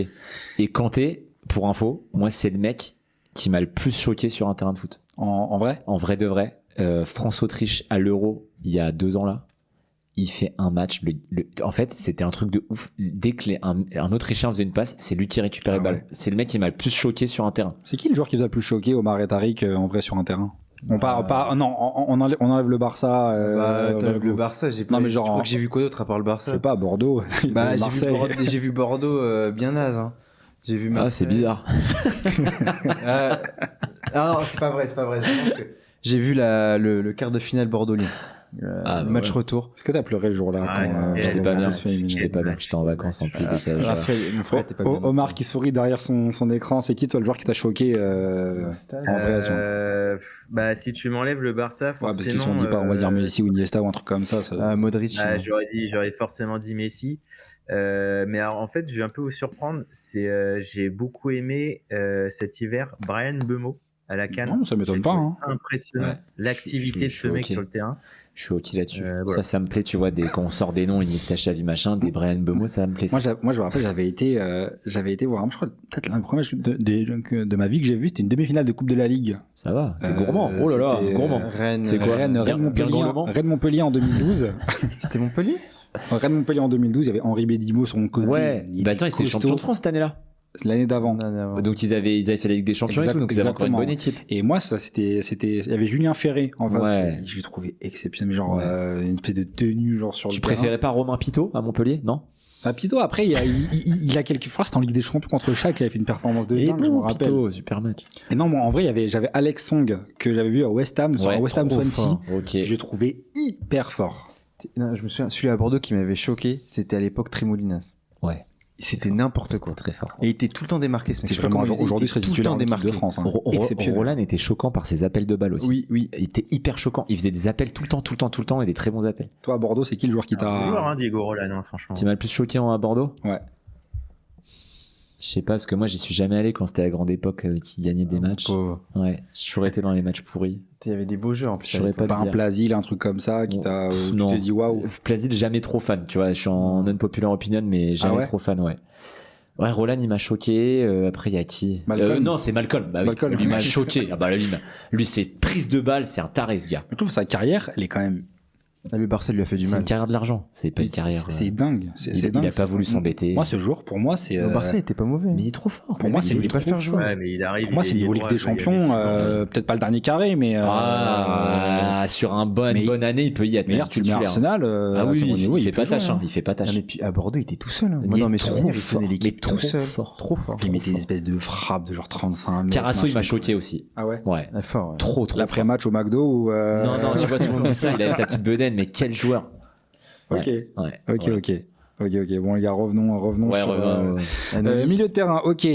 Et Kanté, pour info, moi, c'est le mec qui m'a le plus choqué sur un terrain de foot. En vrai? En vrai de vrai. France-Autriche à l'Euro, il y a 2 ans là. Il fait un match. En fait, c'était un truc de ouf. Dès que un Autrichien faisait une passe, c'est lui qui récupérait le ballon. Ouais. C'est le mec qui m'a le plus choqué sur un terrain. C'est qui le joueur qui vous a le plus choqué, Omar et Tariq, en vrai, sur un terrain? On enlève le Barça. Le Barça, je crois que j'ai vu quoi d'autre à part le Barça? Je sais pas, Bordeaux. J'ai vu Bordeaux bien naze. Hein. J'ai vu Marseille. Ah, c'est bizarre. Non, c'est pas vrai. Je pense que j'ai vu le quart de finale Bordeaux-Lyon. Match retour. Est-ce que t'as pleuré le jour-là quand j'étais pas bien. J'étais en vacances en plus. Mon frère était pas bien. Omar qui sourit derrière son écran, c'est qui toi le joueur qui t'a choqué en vrai? Bah, si tu m'enlèves le Barça, Ouais, parce forcément. qu'ils se sont dit pas, on va dire Messi ou Iniesta ou un truc comme ça. Modric. J'aurais forcément dit Messi. Mais alors, en fait, je vais un peu vous surprendre. J'ai beaucoup aimé cet hiver Bryan Mbeumo à la CAN. Non, ça m'étonne J'ai pas. trouvé Hein. Impressionnant. Ouais. L'activité de ce mec sur le terrain. Je suis ok là-dessus. Voilà. Ça me plaît, tu vois, quand on sort des noms, Iniesta, Xavi, machin, des Bryan Mbeumo, ça me plaît. Moi, je me rappelle, j'avais été voir, je crois, peut-être l'un des premiers matchs de ma vie que j'ai vu, c'était une demi-finale de Coupe de la Ligue. Ça va, t'es gourmand. Oh là là, c'était, gourmand. Rennes. C'est quoi Rennes Montpellier en 2012. C'était Montpellier. Rennes Montpellier en 2012, il y avait Henri Bédimo sur mon côté. Ouais, il bah attends, ils étaient costaud. champions de France cette année-là. L'année d'avant. Donc ils avaient fait la Ligue des Champions et tout, donc ils avaient encore une bonne équipe. Et moi, ça, il y avait Julien Ferré en face. Ouais. Je l'ai trouvé exceptionnel, genre, une espèce de tenue, genre, sur Tu le terrain. préférais pas Romain Pitot à Montpellier, non? Ah, Pito, après, il a quelques fois, c'était en Ligue des Champions contre Schalke, il avait fait une performance de dingue, je me rappelle. Pitot, super match. Et non, moi, en vrai, j'avais Alex Song, que j'avais vu à West Ham, sur West Ham Swansea, Ok. que je trouvais hyper fort. Non, je me souviens, celui à Bordeaux qui m'avait choqué, c'était à l'époque Trimoulinas. Ouais. C'était n'importe quoi. C'était très fort. Et il était tout le temps démarqué. C'était vraiment, genre, aujourd'hui, il serait tout le titulaire temps en équipe démarqué. de France. Hein. Exceptionnel. Roland était choquant par ses appels de balle aussi. Oui. Il était hyper choquant. Il faisait des appels tout le temps et des très bons appels. Toi, à Bordeaux, c'est qui le joueur qui C'est un bon joueur, t'a... hein, Diego Roland, franchement. Qui m'a le plus choqué à Bordeaux? Ouais. Je sais pas, parce que moi j'y suis jamais allé quand c'était la grande époque qui gagnait des matchs. Pauvre. Ouais, j'ai toujours été dans les matchs pourris. Il y avait des beaux jeux en plus. Je saurais pas Pas te un dire. Plasil, un truc comme ça, qui t'a... tu Non. t'es dit, waouh. Plaisir, jamais trop fan, tu vois. Je suis en non-popular opinion, mais jamais ouais trop fan, ouais. Ouais, Roland, il m'a choqué. Après, il y a qui? Malcolm. Non, c'est Malcolm. Bah, oui. Malcolm. Lui, il m'a choqué. Ah bah, lui, c'est prise de balle, c'est un taré, ce gars. Je trouve que sa carrière, elle est quand même... Le Barça lui a fait du C'est mal. une carrière de l'argent. C'est pas une carrière. C'est dingue. C'est Il dingue. a pas voulu s'embêter. Moi, ce joueur, pour moi, c'est... Le Barça il était pas mauvais. Mais il est trop fort. Pour moi, c'est il lui voulait pas le faire jouer. Ouais, mais il arrive. Pour moi, c'est niveau Ligue des Champions, peut-être pas le dernier carré, mais... Sur un bonne année, il peut y être. Mais hier, tu le mets à Arsenal, Ah oui, à ce niveau, il fait pas peut jouer, tâche, hein. il fait pas tâche. Mais puis à Bordeaux, il était tout seul. Il Moi, dans est mes trop souvenirs, il fort, tenait l'équipe mais tout trop seul. fort. Trop fort. Il mettait des espèces de frappes de genre 35 mètres. Carasso, il m'a machin. choqué aussi. Ah ouais? Ouais. Fort. Ouais. Trop. L'après-match au McDo ou... Non, tu vois, tout le monde dit ça, il avait sa petite bedaine, mais quel joueur. Ok. Ouais. Ok. Bon, les gars, revenons Ouais, sur... Analyse. milieu de terrain, ok.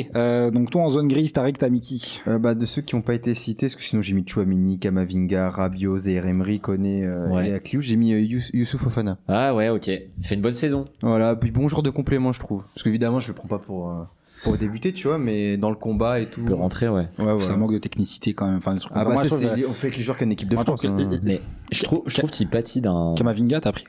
Donc toi, en zone grise, Tarek, t'as mis qui? De ceux qui n'ont pas été cités, parce que sinon j'ai mis Chouamini, Kamavinga, Rabiot, Zaïre Emery, Koné et Akliou. J'ai mis Youssouf Fofana. Ah ouais, ok. Il fait une bonne saison. Voilà, puis bon genre de complément, je trouve. Parce qu'évidemment, je le prends pas pour débuter, tu vois, mais dans le combat et tout. Il peut rentrer, ouais. Ouais. Ça manque de technicité quand même. Enfin, Ah bah moi, ça, je trouve, on fait avec les joueurs qui ont une équipe de Moi, France. je trouve que- hein. Mais je trouve qu'il pâtit d'un. Kamavinga, t'as pris?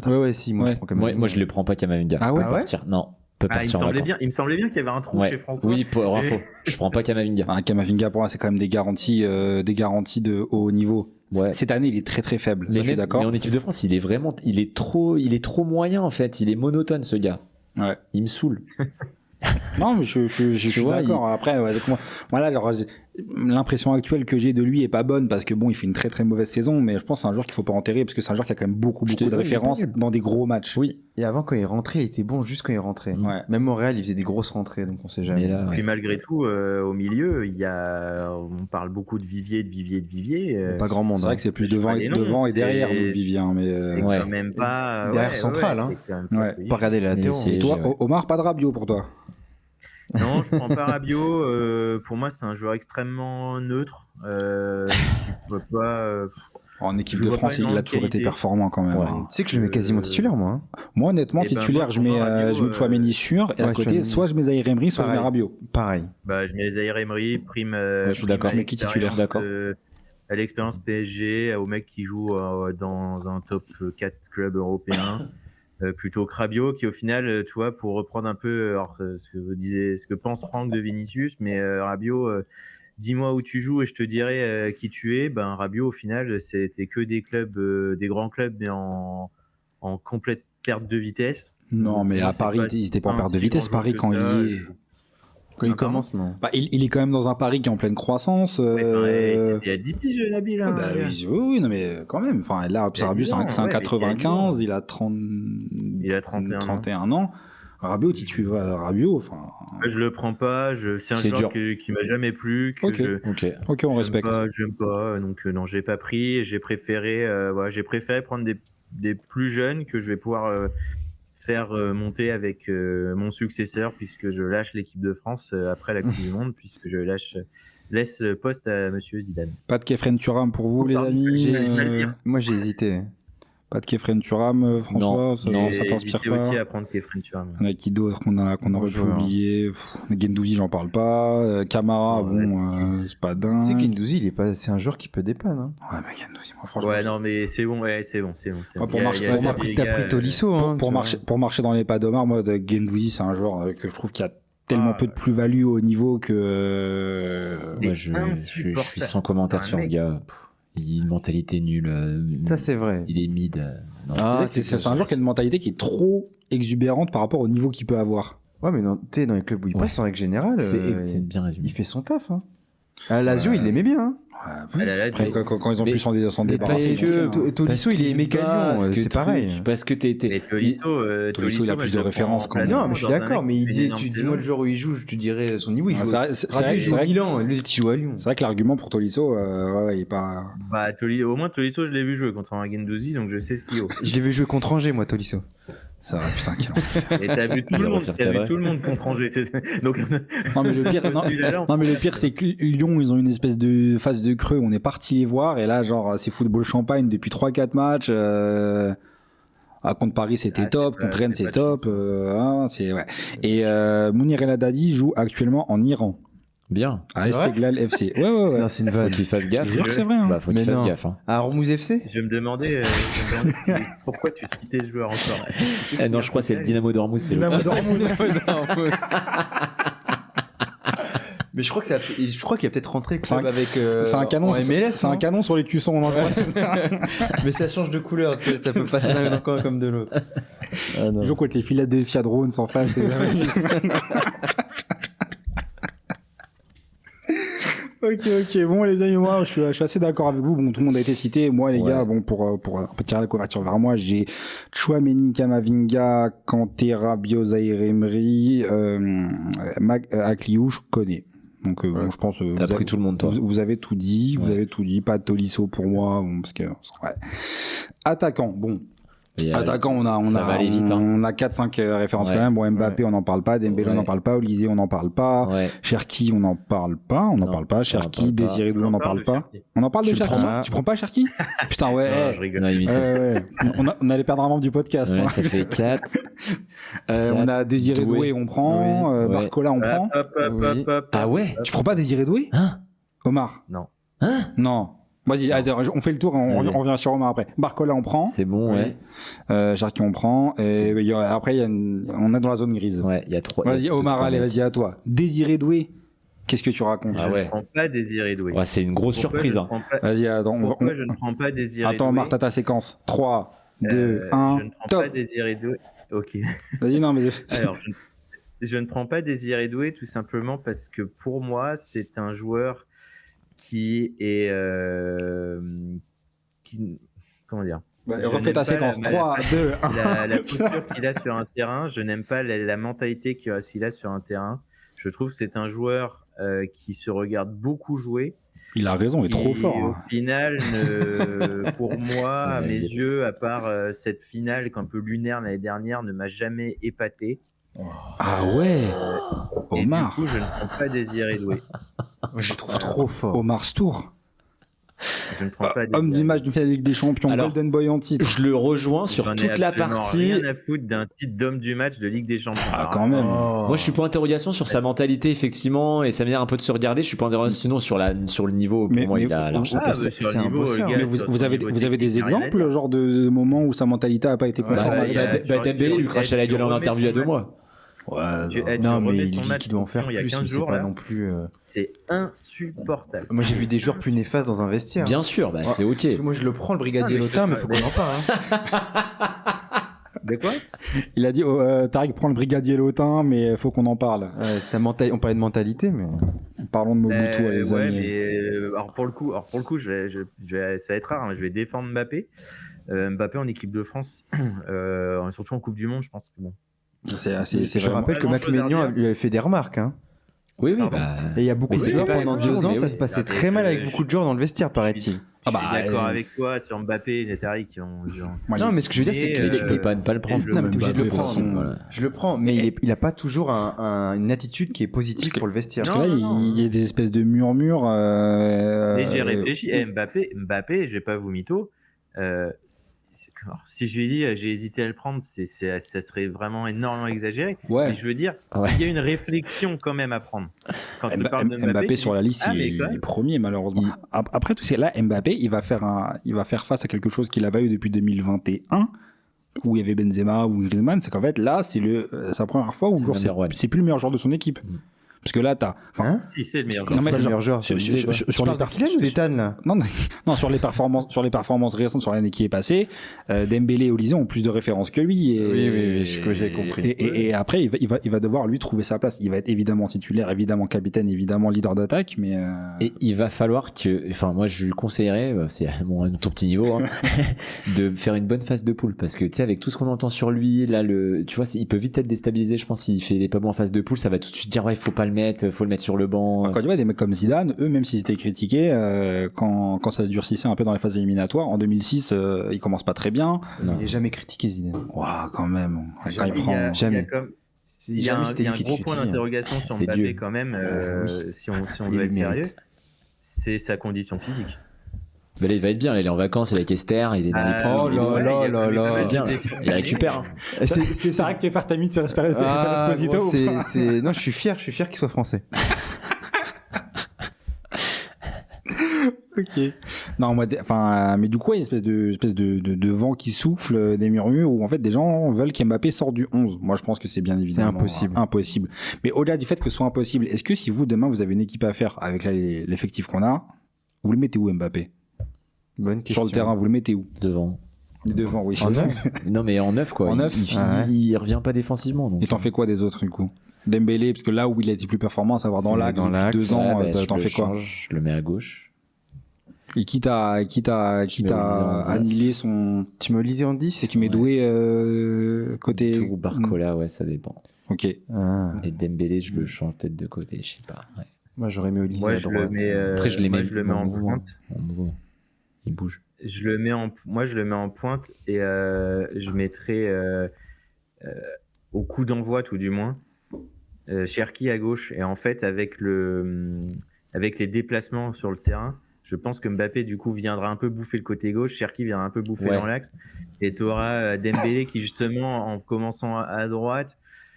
Ouais, si, moi Ouais. je prends Kamavinga. Moi, je le prends pas Kamavinga. Ah ouais? Peut partir. Non, peut Ah, il me partir en semblait vacances. bien qu'il y avait un trou Ouais. chez François. Oui, pour info, je prends pas Kamavinga. Kamavinga, pour moi, c'est quand même des garanties de haut niveau. Ouais. Cette année, il est très très faible. Ça, je suis d'accord. Mais en équipe de France, il est trop moyen en fait. Il est monotone ce gars. Ouais. Il me saoule. Non, mais je suis vois, d'accord. Après, ouais, moi là, genre, l'impression actuelle que j'ai de lui est pas bonne parce que bon, il fait une très très mauvaise saison, mais je pense que c'est un joueur qu'il faut pas enterrer parce que c'est un joueur qui a quand même beaucoup de références dans des gros matchs. Oui. Et avant, quand il rentrait, il était bon juste quand il rentrait. Ouais. Même Montréal, il faisait des grosses rentrées, donc on sait Mais jamais. là, Puis ouais. malgré tout, au milieu, on parle beaucoup de vivier. Pas grand monde. C'est vrai que c'est plus Je devant, vois les noms, devant et c'est- derrière, nous, Vivien. Mais C'est Ouais. quand même pas Derrière central, hein. c'est quand même pas Ouais. folie. Pas regarder les latéraux. c'est- et toi, ouais. Omar, pas de Rabiot pour toi? Non, je prends pas Rabiot. Pour moi, c'est un joueur extrêmement neutre. Tu peux pas. En équipe Je de vois France, pas il a toujours qualité. été performant quand même. Ouais. hein. Tu sais que je le mets quasiment titulaire, moi. Moi, honnêtement, Eh ben, titulaire, moi, je mets, pour moi, Rabiot, je mets Chouameni sûr, et à ouais, côté, Chouameni. soit je mets Zaïre Emery, soit je mets Pareil. Rabiot. Pareil. Bah, je mets Zaïre Emery, prime. je suis d'accord. Mais qui titulaire, je suis d'accord. À l'expérience PSG, au mec qui joue dans un top 4 club européen. Plutôt que Rabiot, qui au final, tu vois, pour reprendre un peu alors, ce que pense Franck de Vinicius, mais Rabiot, dis-moi où tu joues et je te dirai qui tu es. Ben Rabiot, au final, c'était que des clubs, des grands clubs, mais en complète perte de vitesse. Non, mais à C'est Paris, pas ils étaient pas en un perte de si vitesse. grand Paris, joueur quand que ça, il y est. Quand il Ah, pardon. commence, non. Bah, il est quand même dans un Paris qui est en pleine croissance. Ouais, c'était à 10 piges, Nabil. Hein, Bah, oui, non, mais quand même. Enfin, là, C'était à Rabiot, 10 ans, c'est un ouais, mais 95, c'était à il a 30... Il a 31 ans. Rabiot, si tu vas Rabiot, enfin. Je le prends pas. C'est un C'est joueur dur. qui m'a jamais plu. Que Ok. Ok. Ok, on respecte. J'aime pas, donc non, j'ai pas pris. J'ai préféré prendre des plus jeunes que je vais pouvoir faire monter avec mon successeur, puisque je lâche l'équipe de France après la Coupe du Monde, puisque je laisse poste à Monsieur Zidane. Pas de Kefren Thuram pour vous, les amis. Moi, j'ai hésité. Pas de Kefren Thuram, François. Non, ça t'inspire J'hésitais pas. aussi à prendre Kefren Thuram. On a qui d'autre qu'on aurait pu oublier. Gendouzi, j'en parle pas. Camara, c'est pas dingue. Tu sais, Gendouzi, c'est un joueur qui peut dépanner. Hein. Ouais, mais Gendouzi, moi, franchement. Ouais, non, mais c'est bon. Pour marcher dans les pas d'Omar, moi, Gendouzi, c'est un joueur que je trouve qui a tellement peu de plus-value au niveau que. Moi, je suis sans commentaire sur ce gars. Il a une mentalité nulle. Ça, c'est vrai. Il est mid. C'est un joueur qui a une mentalité qui est trop exubérante par rapport au niveau qu'il peut avoir. Ouais, mais dans les clubs où il passe, en règle générale, c'est bien résumé. Il fait son taf. Hein. À Lazio, il l'aimait bien. Hein. Après, quand ils ont pu s'en débarrasser. Tolisso, il est aimé Gagnon, c'est pareil. Parce que Mais Tolisso, il a plus de références quand même. Non, mais je suis d'accord, mais tu dis-moi le joueur où il joue, je te dirais son niveau. Il joue à Milan, lui, il joue à Lyon. C'est vrai que l'argument pour Tolisso, il est pas. Bah, au moins, Tolisso, je l'ai vu jouer contre un Gendouzi, donc je sais ce qu'il vaut. Je l'ai vu jouer contre Angers, moi, Tolisso. Ça va, putain, quel enfer. Et t'as vu tout le monde contre Angers. Donc... Non, mais le pire, c'est que Lyon, ils ont une espèce de phase de creux. On est parti les voir, et là, genre, c'est football champagne depuis 3-4 matchs. Contre Paris, c'était top. Contre Rennes, c'est top. Ouais. Et Mounir El Haddadi joue actuellement en Iran. Bien. À Esteghlal FC. Ouais. Non, c'est une vague. Faut qu'il fasse gaffe. Je jure que c'est vrai. Bah, faut qu'il fasse gaffe. Hein. À Hormuz FC. Je me demandais pourquoi tu citais ce joueur encore. Non, je crois que c'est le Dynamo d'Ormuz. Dynamo d'Ormuz. Mais je crois qu'il y a peut-être rentré club avec. C'est un canon. MLS, c'est un canon sur les cuissons. Non, je crois. Mais ça change de couleur. Tu sais, ça peut passer d'un camp comme de l'autre. Il joue contre les Philadelphia Drones en face. Ok. Bon, les amis, moi, je suis assez d'accord avec vous. Bon, tout le monde a été cité. Moi, les gars, bon, pour un peu tirer la couverture vers moi, j'ai Tchouaméni, Camavinga, Kanté, Rabiot, Zaïre Emery, Akliou, je connais. Donc, bon, je pense. T'as pris tout le monde, toi. Vous avez tout dit. Vous avez tout dit. Pas de Tolisso pour moi. Bon, parce que, ouais. Attaquant. Bon. Attaquant, on a 4-5 références quand même. Bon, Mbappé, on n'en parle pas. Dembélé, on n'en parle pas. Olysée, on n'en parle pas. Cherki, on n'en parle pas. Cherki, Désiré Doué, on n'en parle pas. On en parle de Cherki. Tu prends pas Cherki? Putain, ouais. Je rigole. On allait perdre un membre du podcast. Ouais, ça fait 4. On a Désiré Doué, on prend. Barcola, on prend. Ah ouais? Tu prends pas Désiré Doué? Hein? Omar? Non. Hein? Non. Vas-y, on fait le tour et on revient sur Omar après. Barcola, on prend. C'est bon, ouais. Cherki, on prend. Et après, on est dans la zone grise. Ouais, il y a 3. Vas-y, Omar, allez, vas-y, à toi. Désiré Doué, qu'est-ce que tu racontes? Je ne prends pas Désiré Doué. Ouais, c'est une grosse surprise. Hein. Vas-y, attends. Pourquoi je ne prends pas Désiré Doué? Attends, Omar, t'as ta séquence. 3, 2, 1, je ne prends top. pas Désiré Doué. Ok. Vas-y, non, mais... Alors, je ne prends pas Désiré Doué tout simplement parce que pour moi, c'est un joueur qui est comment dire, refais ta séquence. 3, 2, 1. La posture qu'il a sur un terrain, je n'aime pas la mentalité qu'il a sur un terrain. Je trouve que c'est un joueur qui se regarde beaucoup jouer. Il a raison, il est trop fort. Au final, pour moi, à mes yeux, à part cette finale un peu lunaire l'année dernière, ne m'a jamais épaté. Ah ouais, Omar. Et du coup, je ne prends pas Désiré Doué. Je le trouve trop fort. Omar Stour. Je ne prends pas homme du match de la Ligue des Champions, alors, Golden Boy en titre. Je le rejoins sur toute la partie. Rien à foutre d'un titre d'homme du match de Ligue des Champions. Ah, quand même. Moi, je suis point d'interrogation sur sa mentalité, effectivement, et ça m'énerve un peu de se regarder. Je suis point d'interrogation sur le niveau. Pour moi, il a largement passé. Vous avez des exemples, genre de moments où sa mentalité n'a pas été conforme? Dembélé lui crachait la gueule en interview il y a 2 mois. Ouais, non, mais il doit en faire plus, mais c'est pas non plus. C'est insupportable. Moi, j'ai vu des joueurs plus néfastes dans un vestiaire. Bien sûr, bah, c'est ok. Moi, je le prends, le brigadier Lotin, mais faut qu'on en parle. De quoi? Il a dit Tariq prend le brigadier Lotin, mais faut qu'on en parle. On parlait de mentalité, mais. Parlons de Mobutu, les amis. Mais, alors pour le coup, ça va être rare. Hein, je vais défendre Mbappé. Mbappé en équipe de France, surtout en Coupe du Monde, je pense que bon. Je rappelle que Mac Maignan lui avait fait des remarques. Hein. Oui, Pardon. Et il y a beaucoup Mais de c'était joueurs pas pendant la 2 ans, mais ça oui. se passait Ah, mais très mal avec je beaucoup de joueurs dans le vestiaire, paraît-il. Je suis d'accord avec toi sur Mbappé et Netari qui ont. Non, mais ce que je veux dire, c'est Mais que tu peux pas ne pas le prendre. Non, mais t'es obligé de le Mbappé, prendre. Voilà. Je le prends, mais il a pas toujours une attitude qui est positive pour le vestiaire. Parce que là, il y a des espèces de murmures. Mais j'ai réfléchi. Mbappé, je vais pas vous mytho. Alors, si je lui dis j'ai hésité à le prendre, ça serait vraiment énormément exagéré. Ouais. Mais je veux dire, Ouais. il y a une réflexion quand même à prendre. Quand tu parles de Mbappé sur la liste, ah, il mais quand est même. premier malheureusement. Après tout c'est là, Mbappé, il va faire face à quelque chose qu'il n'a pas eu depuis 2021, où il y avait Benzema ou Griezmann. C'est qu'en fait là, c'est sa première fois où c'est plus le meilleur joueur de son équipe. Parce que là, Si c'est le meilleur Non, joueur. mais C'est le meilleur joueur. sur les Kylian ou Zidane, là? Non, sur les performances récentes sur l'année qui est passée, Dembélé et Olysée ont plus de références que lui. Oui, j'ai compris. Et après, il va devoir lui trouver sa place. Il va être évidemment titulaire, évidemment capitaine, évidemment leader d'attaque, mais Et il va falloir que, enfin, moi, je lui conseillerais, c'est à mon tout petit niveau, hein, de faire une bonne phase de poule. Parce que, tu sais, avec tout ce qu'on entend sur lui, là, tu vois, il peut vite être déstabilisé. Je pense s'il fait pas bon en phase de poule, ça va tout de suite dire, ouais, faut le mettre sur le banc. quand tu vois des mecs comme Zidane, eux, même s'ils étaient critiqués, quand ça se durcissait un peu dans les phases éliminatoires, en 2006, ils commencent pas très bien. Il est jamais critiqué, Zidane. Ouah, quand même. Quand il Il y a- prend. Jamais. Il y a un gros point d'interrogation sur C'est Mbappé Dieu. quand même, oui. si on Il veut le être sérieux, mérite. c'est sa condition physique. Mais là, il va être bien. Là, il est en vacances, il est avec Esther, il est dans les Oh là là là. Bien. Il récupère. C'est vrai que tu veux faire ta mythe sur Esposito. Non, je suis fier qu'il soit français. Ok. Non, moi, mais du coup, il y a une espèce de vent qui souffle, des murmures où en fait des gens veulent qu'Mbappé sorte du 11. Moi, je pense que c'est bien évidemment impossible. Mais au-delà du fait que ce soit impossible, est-ce que si vous demain vous avez une équipe à faire avec l'effectif qu'on a, vous le mettez où Mbappé? Bonne question. Sur le terrain, vous le mettez où? Devant. Devant, oui. En neuf? Non, mais en neuf, quoi. En neuf? Il revient pas défensivement. Donc. Et t'en fais quoi des autres du coup? Dembélé, parce que là où il a été plus performant, à savoir dans l'axe depuis 2 ans, t'en fais quoi? Je le mets à gauche. Et quitte à annihiler son. Tu me lisais en 10? Et tu mets Doué côté. Ou Barcola, ouais, ça dépend. Ok. Et Dembélé, je le change peut-être de côté, je sais pas. Ouais. Moi, j'aurais mis Olysée Moi, à je droite. le mets, Après, je les mets, moi, je le mets en mouvement. pointe. En mouvement. Il bouge. Je le mets en pointe et je mettrai au coup d'envoi tout du moins Cherki à gauche. Et en fait, avec les déplacements sur le terrain, je pense que Mbappé du coup viendra un peu bouffer le côté gauche, Cherki viendra un peu bouffer dans l'axe, et tu auras Dembélé qui justement en commençant à droite,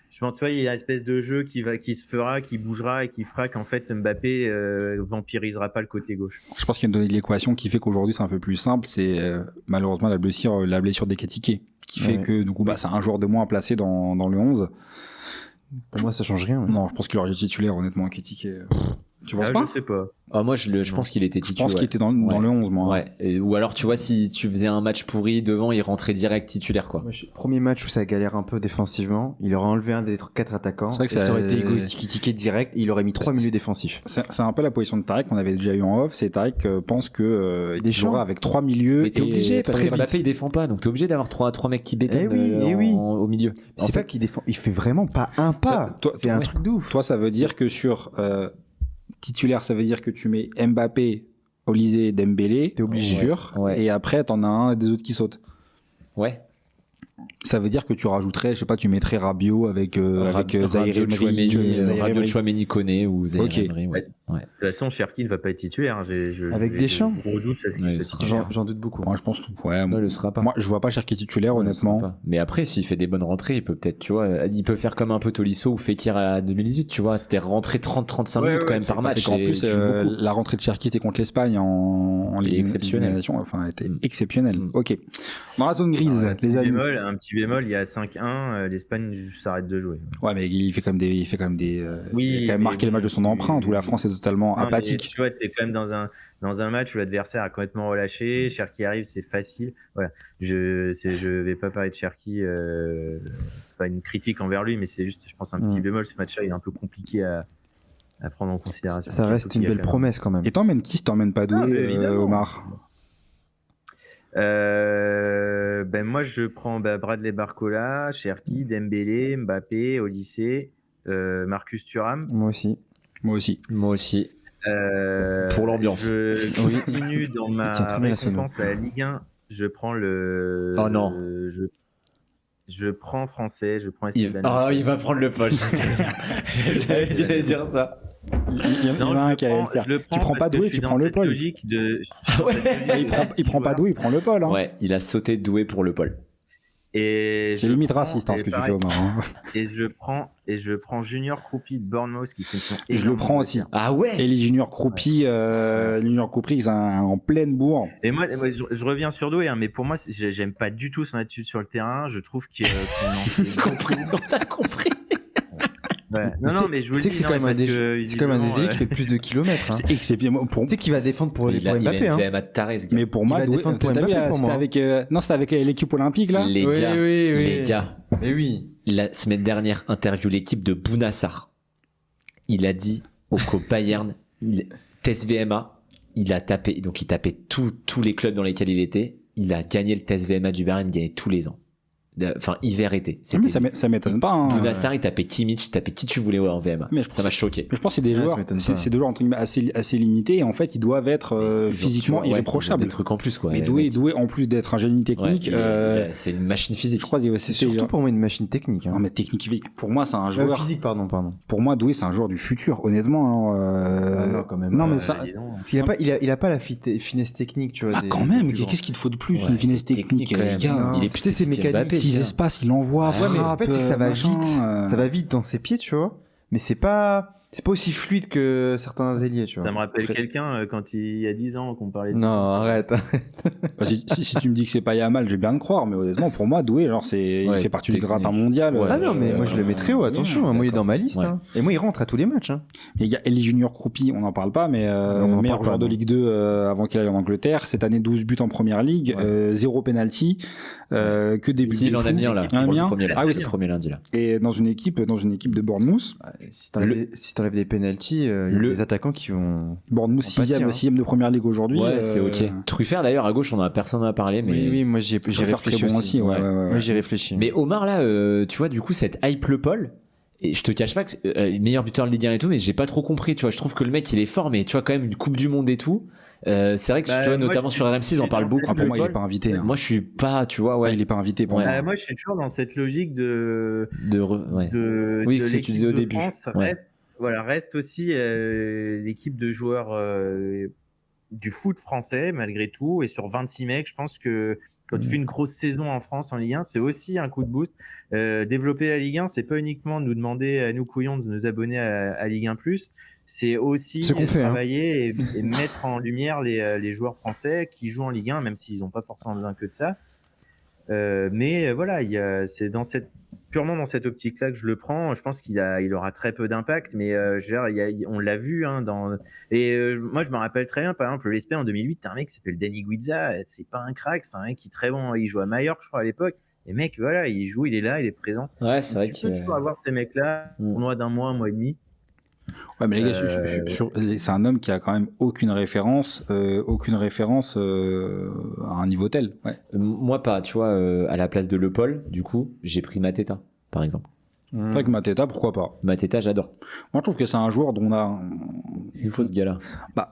je pense, tu vois, il y a une espèce de jeu qui se fera, qui bougera et qui fera qu'en fait Mbappé vampirisera pas le côté gauche. Je pense qu'il y a une donnée de l'équation qui fait qu'aujourd'hui c'est un peu plus simple, c'est malheureusement la blessure d'Ekitike qui fait que du coup c'est un joueur de moins à placer dans le 11. Pour moi, ça change rien. Non, je pense qu'il aurait été titulaire honnêtement, Ekitike. Tu penses pas? Je sais pas. Ah, moi, je pense qu'il était Je titulaire. pense qu'il était dans le 11, moi. Ouais. Ou alors, tu vois, si tu faisais un match pourri devant, il rentrait direct titulaire, quoi. Premier match où ça galère un peu défensivement, il aurait enlevé un des 4 attaquants. C'est vrai que ça aurait été Ekitike direct, il aurait mis 3 milieux défensifs. C'est un peu la position de Tarek qu'on avait déjà eu en off. C'est Tarek pense que il jouera avec 3 milieux. Mais t'es obligé, parce que vite. Mbappé, il défend pas. Donc t'es obligé d'avoir trois mecs qui bétonnent au milieu. C'est pas qu'il défend, il fait vraiment pas un pas. C'est un truc de ouf. Toi, ça veut dire que sur titulaire, ça veut dire que tu mets Mbappé, Olysée, Dembélé, t'es obligé. Sûr, Ouais. et après t'en as un des autres qui sautent. Ouais. Ça veut dire que tu rajouterais, je sais pas, tu mettrais Rabiot avec Zaïre Emery, Radio Chouameni Koné ou Zaïre Emery. Ouais. De toute façon, Cherki ne va pas être titulaire. Avec Deschamps, gros doute, j'en doute beaucoup. Moi, je pense. Ouais, il le sera pas. Moi, je vois pas Cherki titulaire, honnêtement. Mais après, s'il fait des bonnes rentrées, il peut peut-être, tu vois, il peut faire comme un peu Tolisso ou Fekir à 2018, tu vois. C'était rentrer 30-35 minutes quand même par match. C'est qu'en plus, la rentrée de Cherki était contre l'Espagne en Ligue exceptionnelle. Enfin, elle était exceptionnelle. Ok. Dans la zone grise, les amis. Un petit bémol, il y a 5-1, l'Espagne s'arrête de jouer. Ouais, mais il fait quand même il a quand même marqué le match de son empreinte où la France est totalement apathique. Tu vois, t'es quand même dans un match où l'adversaire a complètement relâché. Cherki arrive, c'est facile. Voilà. Je vais pas parler de Cherki. C'est pas une critique envers lui, mais c'est juste, je pense, un petit bémol. Ce match-là, il est un peu compliqué à prendre en considération. Ça reste une belle promesse quand même. Et t'emmènes qui? T'emmènes pas Doué, Omar? Moi, je prends Bradley Barcola, Cherki, Dembélé, Mbappé, Olysée, Marcus Thuram. Moi aussi. Moi aussi. Moi aussi. Pour l'ambiance. Je continue dans ma récompense à la Ligue 1. Je prends le. Oh non. Je prends français, je prends Esteban. Il va prendre le Paul. J'allais dire ça. Il y en a un qui allait le faire. Tu prends pas Doué, tu prends le Paul. Il prend pas Doué, il prend le Paul. Hein. Ouais, il a sauté Doué pour le Paul. Et c'est limite raciste ce que tu fais, Omar. Hein. Et je prends Junior Croupi de Bournemouth qui fait une saison. Je le prends aussi. Ah ouais. Et les Junior Croupi, Junior Croupi, c'est en pleine bourre. Et moi je reviens sur Doué, hein, mais pour moi, j'aime pas du tout son attitude sur le terrain. Je trouve qu'on on a compris. Ouais. Non, mais je vous le dis, c'est quand même un des ailiers qui fait plus de kilomètres. Hein. C'est exceptionnel. Tu sais qu'il va défendre pour Mbappé. Il a fait Tarès. Mais pour moi, c'était avec l'équipe olympique là. Les gars. Mais oui. La semaine dernière, interview l'équipe de Bounassar. Il a dit au Bayern, test VMA, il a tapé, donc il tapait tous les clubs dans lesquels il était. Il a gagné le test VMA du Bayern, il gagnait tous les ans. Enfin, hiver-été. Mais ça m'étonne pas. Hein. Bounassar, il tapait Kimmich, il tapait qui tu voulais en VMA. Ça m'a choqué. Mais je pense que c'est des joueurs, c'est des joueurs entre guillemets assez limités et en fait ils doivent être physiquement irréprochables. Des trucs en plus quoi. Mais Doué en plus d'être un génie technique, c'est une machine physique. Je crois c'est surtout pour moi une machine technique. Hein. Non mais technique. Pour moi c'est un joueur physique pardon. Pour moi Doué c'est un joueur du futur honnêtement. Non quand même. Non mais ça. Il a pas la finesse technique tu vois. Ah quand même. Qu'est-ce qu'il te faut de plus une finesse technique les gars. Il est putain c'est mécanique. Petits espaces il envoie. Ouais, mais en fait, c'est que ça va vite. Ça va vite dans ses pieds, tu vois. Mais c'est pas aussi fluide que certains ailiers, tu vois. Ça me rappelle quelqu'un quand il y a 10 ans qu'on parlait de. Non, arrête. Bah, si tu me dis que c'est pas Yamal, je vais bien le croire, mais honnêtement, pour moi, Doué, genre, il fait partie du gratin mondial. Ah non, mais moi, je le mets très haut, attention. Moi, il est dans ma liste. Hein. Et moi, il rentre à tous les matchs. Hein. Et il y a Elie Junior Croupi, on n'en parle pas, mais meilleur joueur de Ligue 2 avant qu'il aille en Angleterre. Cette année, 12 buts en première ligue, 0 penalty, que des buts. Il en a mis un là. Ah oui, c'est le premier lundi là. Et dans une équipe de Bournemouth. Si t'enlèves des penalties, il y a des attaquants qui vont. Bournemouth 6ème de première ligue aujourd'hui. Ouais, c'est ok. Truffert d'ailleurs à gauche, personne n'en a parlé, mais. Oui, moi j'ai réfléchi bon aussi. Moi j'ai réfléchi. Mais Omar là, tu vois, du coup, cette hype le Paul. Et je te cache pas que meilleur buteur de Ligue 1 et tout, mais j'ai pas trop compris. Tu vois, je trouve que le mec il est fort, mais tu vois quand même une Coupe du Monde et tout. C'est vrai que tu vois, notamment sur RMC, ils en parlent beaucoup. Pour moi, il est pas invité. Moi, je suis pas, tu vois, ouais. Il est pas invité pour moi. Moi, je suis toujours dans cette logique oui, ce que tu disais au début. Reste aussi l'équipe de joueurs du foot français, malgré tout. Et sur 26 mecs, je pense que quand tu fais une grosse saison en France en Ligue 1, c'est aussi un coup de boost. Développer la Ligue 1, c'est pas uniquement nous demander à nous couillons de nous abonner à Ligue 1+. C'est aussi travailler et mettre en lumière les joueurs français qui jouent en Ligue 1, même s'ils n'ont pas forcément besoin que de ça. Mais voilà, c'est purement dans cette optique-là que je le prends. Je pense qu'il aura très peu d'impact, mais on l'a vu. Hein, moi, je me rappelle très bien, par exemple, l'Espagne en 2008, t'as un mec qui s'appelle Danny Guiza. C'est pas un crack, c'est un mec qui est très bon. Il joue à Mallorca, je crois, à l'époque. Et mec, voilà, il joue, il est là, il est présent. Ouais, c'est vrai tu peux toujours avoir ces mecs-là, tournoi d'un mois, un mois et demi. Ouais, mais les gars, c'est un homme qui a quand même aucune référence à un niveau tel. Ouais. Moi pas, tu vois, à la place de Le Paul, du coup, j'ai pris Mateta, par exemple. C'est vrai que Mateta, pourquoi pas. Mateta, j'adore. Moi, je trouve que c'est un joueur dont on a. Il faut ce gars-là. Bah,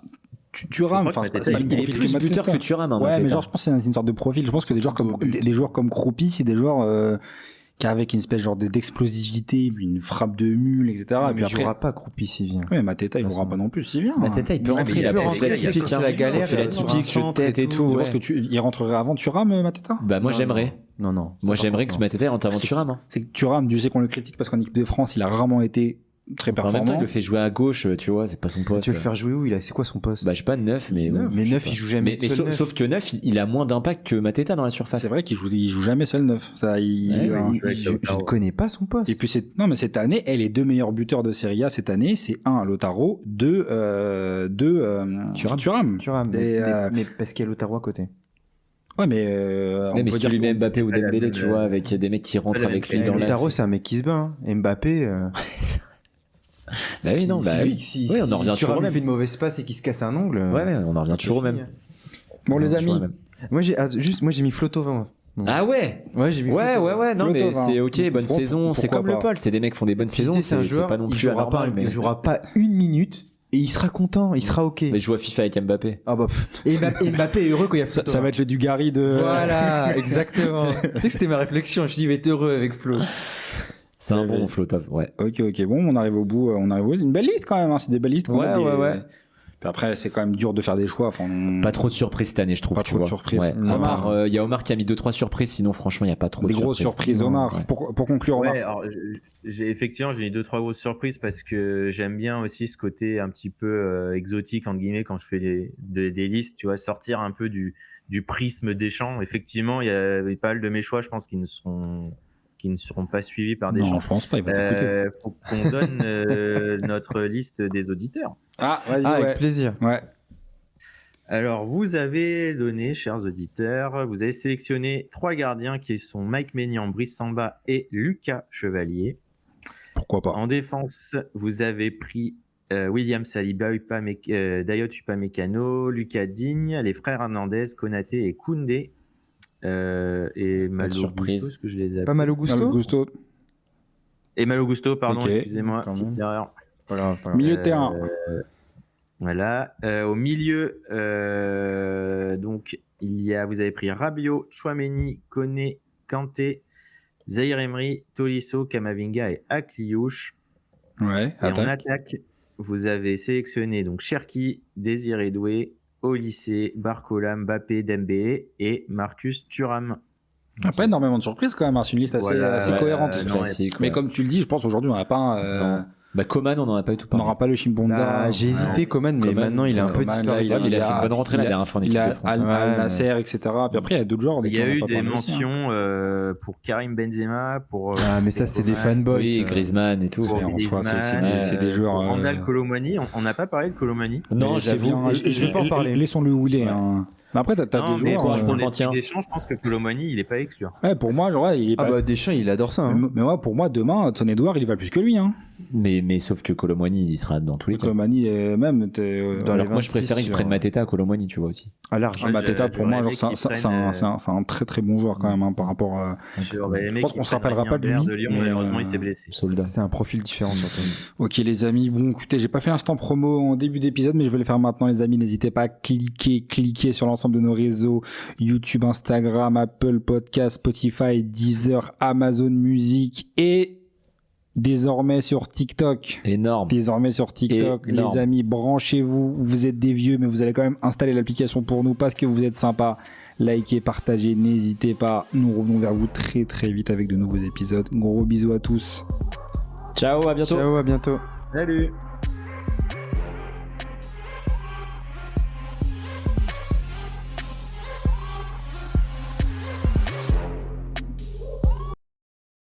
Thuram, enfin, c'est pas il est plus buteur que Thuram. Hein, ouais, Mateta. mais genre, je pense que c'est une sorte de profil. Je pense que des joueurs comme Croupi, c'est des joueurs. Qu'avec une espèce genre d'explosivité, une frappe de mule, etc. Et puis après, il jouera pas Croupi s'il vient. Ouais, Mateta, il jouera pas non plus s'il vient. Mateta, il peut rentrer, il a fait la typique, la galère, il fait la typique sur tête et tout. Tu penses que il rentrerait avant Thuram, Mateta? Bah, moi, j'aimerais. Non. Moi, j'aimerais que Mateta rentre avant Thuram. C'est que Thuram, je sais qu'on le critique parce qu'en équipe de France, il a rarement été très performant. En même temps, il le fait jouer à gauche, tu vois, c'est pas son poste. Tu veux le faire jouer où? C'est quoi son poste? Bah, je sais pas, 9, mais. Mais 9, il joue jamais. Mais sauf que 9, il a moins d'impact que Mateta dans la surface. C'est vrai qu'il joue jamais seul 9. Ça, je ne connais pas son poste. Et puis non, mais cette année, les deux meilleurs buteurs de Serie A cette année, c'est 1, Lautaro, 2, Thuram. Mais parce qu'il y a Lautaro à côté. Ouais, mais si tu lui mets Mbappé ou Dembélé, tu vois, avec des mecs qui rentrent avec lui dans l'axe. Lautaro, c'est un mec qui se bat. Mbappé. Bah oui, non, oui, on en revient toujours au même. Fait de mauvais passe et qui se casse un ongle. Ouais, on en revient toujours au même. Bon, les amis. Moi, j'ai mis Flo Thauvin. Ah ouais. Ouais, j'ai vu. Ouais, non, mais Flotov, c'est hein. ok, bonne saison. C'est Pourquoi comme le pas. Paul, c'est des mecs qui font des bonnes Tu sais, saisons. c'est un joueur, pas non il plus jouera anormal, pas, mais il jouera pas une minute et il sera content, il sera ok. Mais je joue à FIFA avec Mbappé. Ah bah. Et Mbappé est heureux quand il y a Flotov. Ça va être le Dugarry de. Voilà, exactement. Tu sais que c'était ma réflexion. Je dis, il va être heureux avec Flo. C'est un Ouais, bon Flotov, ouais. Ok, bon, on arrive au bout. Une belle liste quand même, hein. C'est des belles listes. qu'on a Ouais. Puis après, c'est quand même dur de faire des choix. Enfin, Pas trop de surprises cette année, je trouve. Pas tu trop de vois. surprises. Ouais. Non. À part, il y a Omar qui a mis 2-3 surprises, sinon franchement, il y a pas trop des de grosses surprises, Omar. Ouais. Pour conclure, Omar. Ouais, alors, effectivement, j'ai eu 2-3 grosses surprises parce que j'aime bien aussi ce côté un petit peu exotique, entre guillemets, quand je fais des listes, tu vois, sortir un peu du prisme des champs. Effectivement, il y a pas mal de mes choix, je pense, qui ne seront pas suivis par des Non, champs. je pense pas. Il va t'écouter. Faut qu'on donne notre liste des auditeurs. Ah, vas-y, Ah, ouais. avec plaisir. Ouais. Alors, vous avez donné, chers auditeurs, vous avez sélectionné 3 gardiens qui sont Mike Maignan, Brice Samba et Lucas Chevalier. Pourquoi pas. En défense, vous avez pris William Saliba, Dayot Upamecano, Lucas Digne, les frères Hernandez, Konaté et Koundé. Et Malo surprise. Gusto, ce que je les appelle. Pas mal au Ah, gusto. le Gusto. Et Malo Gusto, pardon, Ok. excusez-moi, Quand petite même. erreur. Voilà. Milieu de terrain. Voilà. Au milieu, donc vous avez pris Rabiot, Chouameni, Koné, Kanté, Zaïre Emery, Tolisso, Kamavinga et Akliouche. Ouais, Et en attaque. attaque, vous avez sélectionné donc Cherki, Désiré Doué, Olysée, Barcola, Mbappé, Dembélé et Marcus Thuram. Pas énormément de surprises quand même. Hein. C'est une liste assez, Voilà, assez ouais, cohérente. non, Classique, Mais ouais. comme tu le dis, je pense aujourd'hui on n'a pas un, Non. Bah, Coman, on en a pas eu tout on parlé. n'aura pas le Chimbonda. Bah, j'ai hésité Coman, mais Coman, maintenant il est un peu Coman, disparu. là, Ouais, mais il a fait une bonne rentrée la il a- dernière fois en Il équipe a de France. Al Nasser, etc. Puis après, il y a d'autres joueurs. Il y a lesquels eu on n'a pas des parlé aussi, hein. mentions pour Karim Benzema, pour. Ah, mais ça, c'est des Coman, fanboys. Oui, ça. Griezmann et tout. pour Et en soi, c'est Griezmann, des joueurs. pour Randal Colomani. On n'a pas parlé de Colomani. Non, Mais c'est j'avoue. bien. je vais pas en parler. Laissons-le où il est. Hein. Mais après, t'as Non, des mais joueurs. courage pour le dans maintien. l'esprit des champs, je pense que Colomani, il est pas exclu. Ouais, pour moi, genre, il est Ah pas. bah Deschamps, il adore ça. Hein. Mais moi, pour moi, demain, Son Edouard, il va plus que lui. Hein. Mais sauf que Colomani, il sera dans tous les cas. Colomani, même. Dans Alors les moi, je 26 préférais qu'il sur- prenne Mateta à Colomani, tu vois aussi. À large. Ah, Mateta, pour moi, genre, j'aurais aimé c'est un très très bon joueur quand même hein, par rapport à. J'aurais aimé Je pense qu'il qu'on se prenne rappellera pas de lui, de Lyon, mais, malheureusement, il s'est blessé. Soldat. C'est un profil différent surtout. Ok les amis, bon écoutez, j'ai pas fait l'instant promo en début d'épisode, mais je vais le faire maintenant les amis. N'hésitez pas à cliquer sur l'ensemble de nos réseaux YouTube, Instagram, Apple Podcast, Spotify, Deezer, Amazon Music et désormais sur TikTok. Énorme. Désormais sur TikTok, Énorme. les amis, branchez-vous. Vous êtes des vieux, mais vous allez quand même installer l'application pour nous parce que vous êtes sympas. Likez, partagez, n'hésitez pas. Nous revenons vers vous très très vite avec de nouveaux épisodes. Gros bisous à tous. Ciao, à bientôt. Ciao, à bientôt. Salut!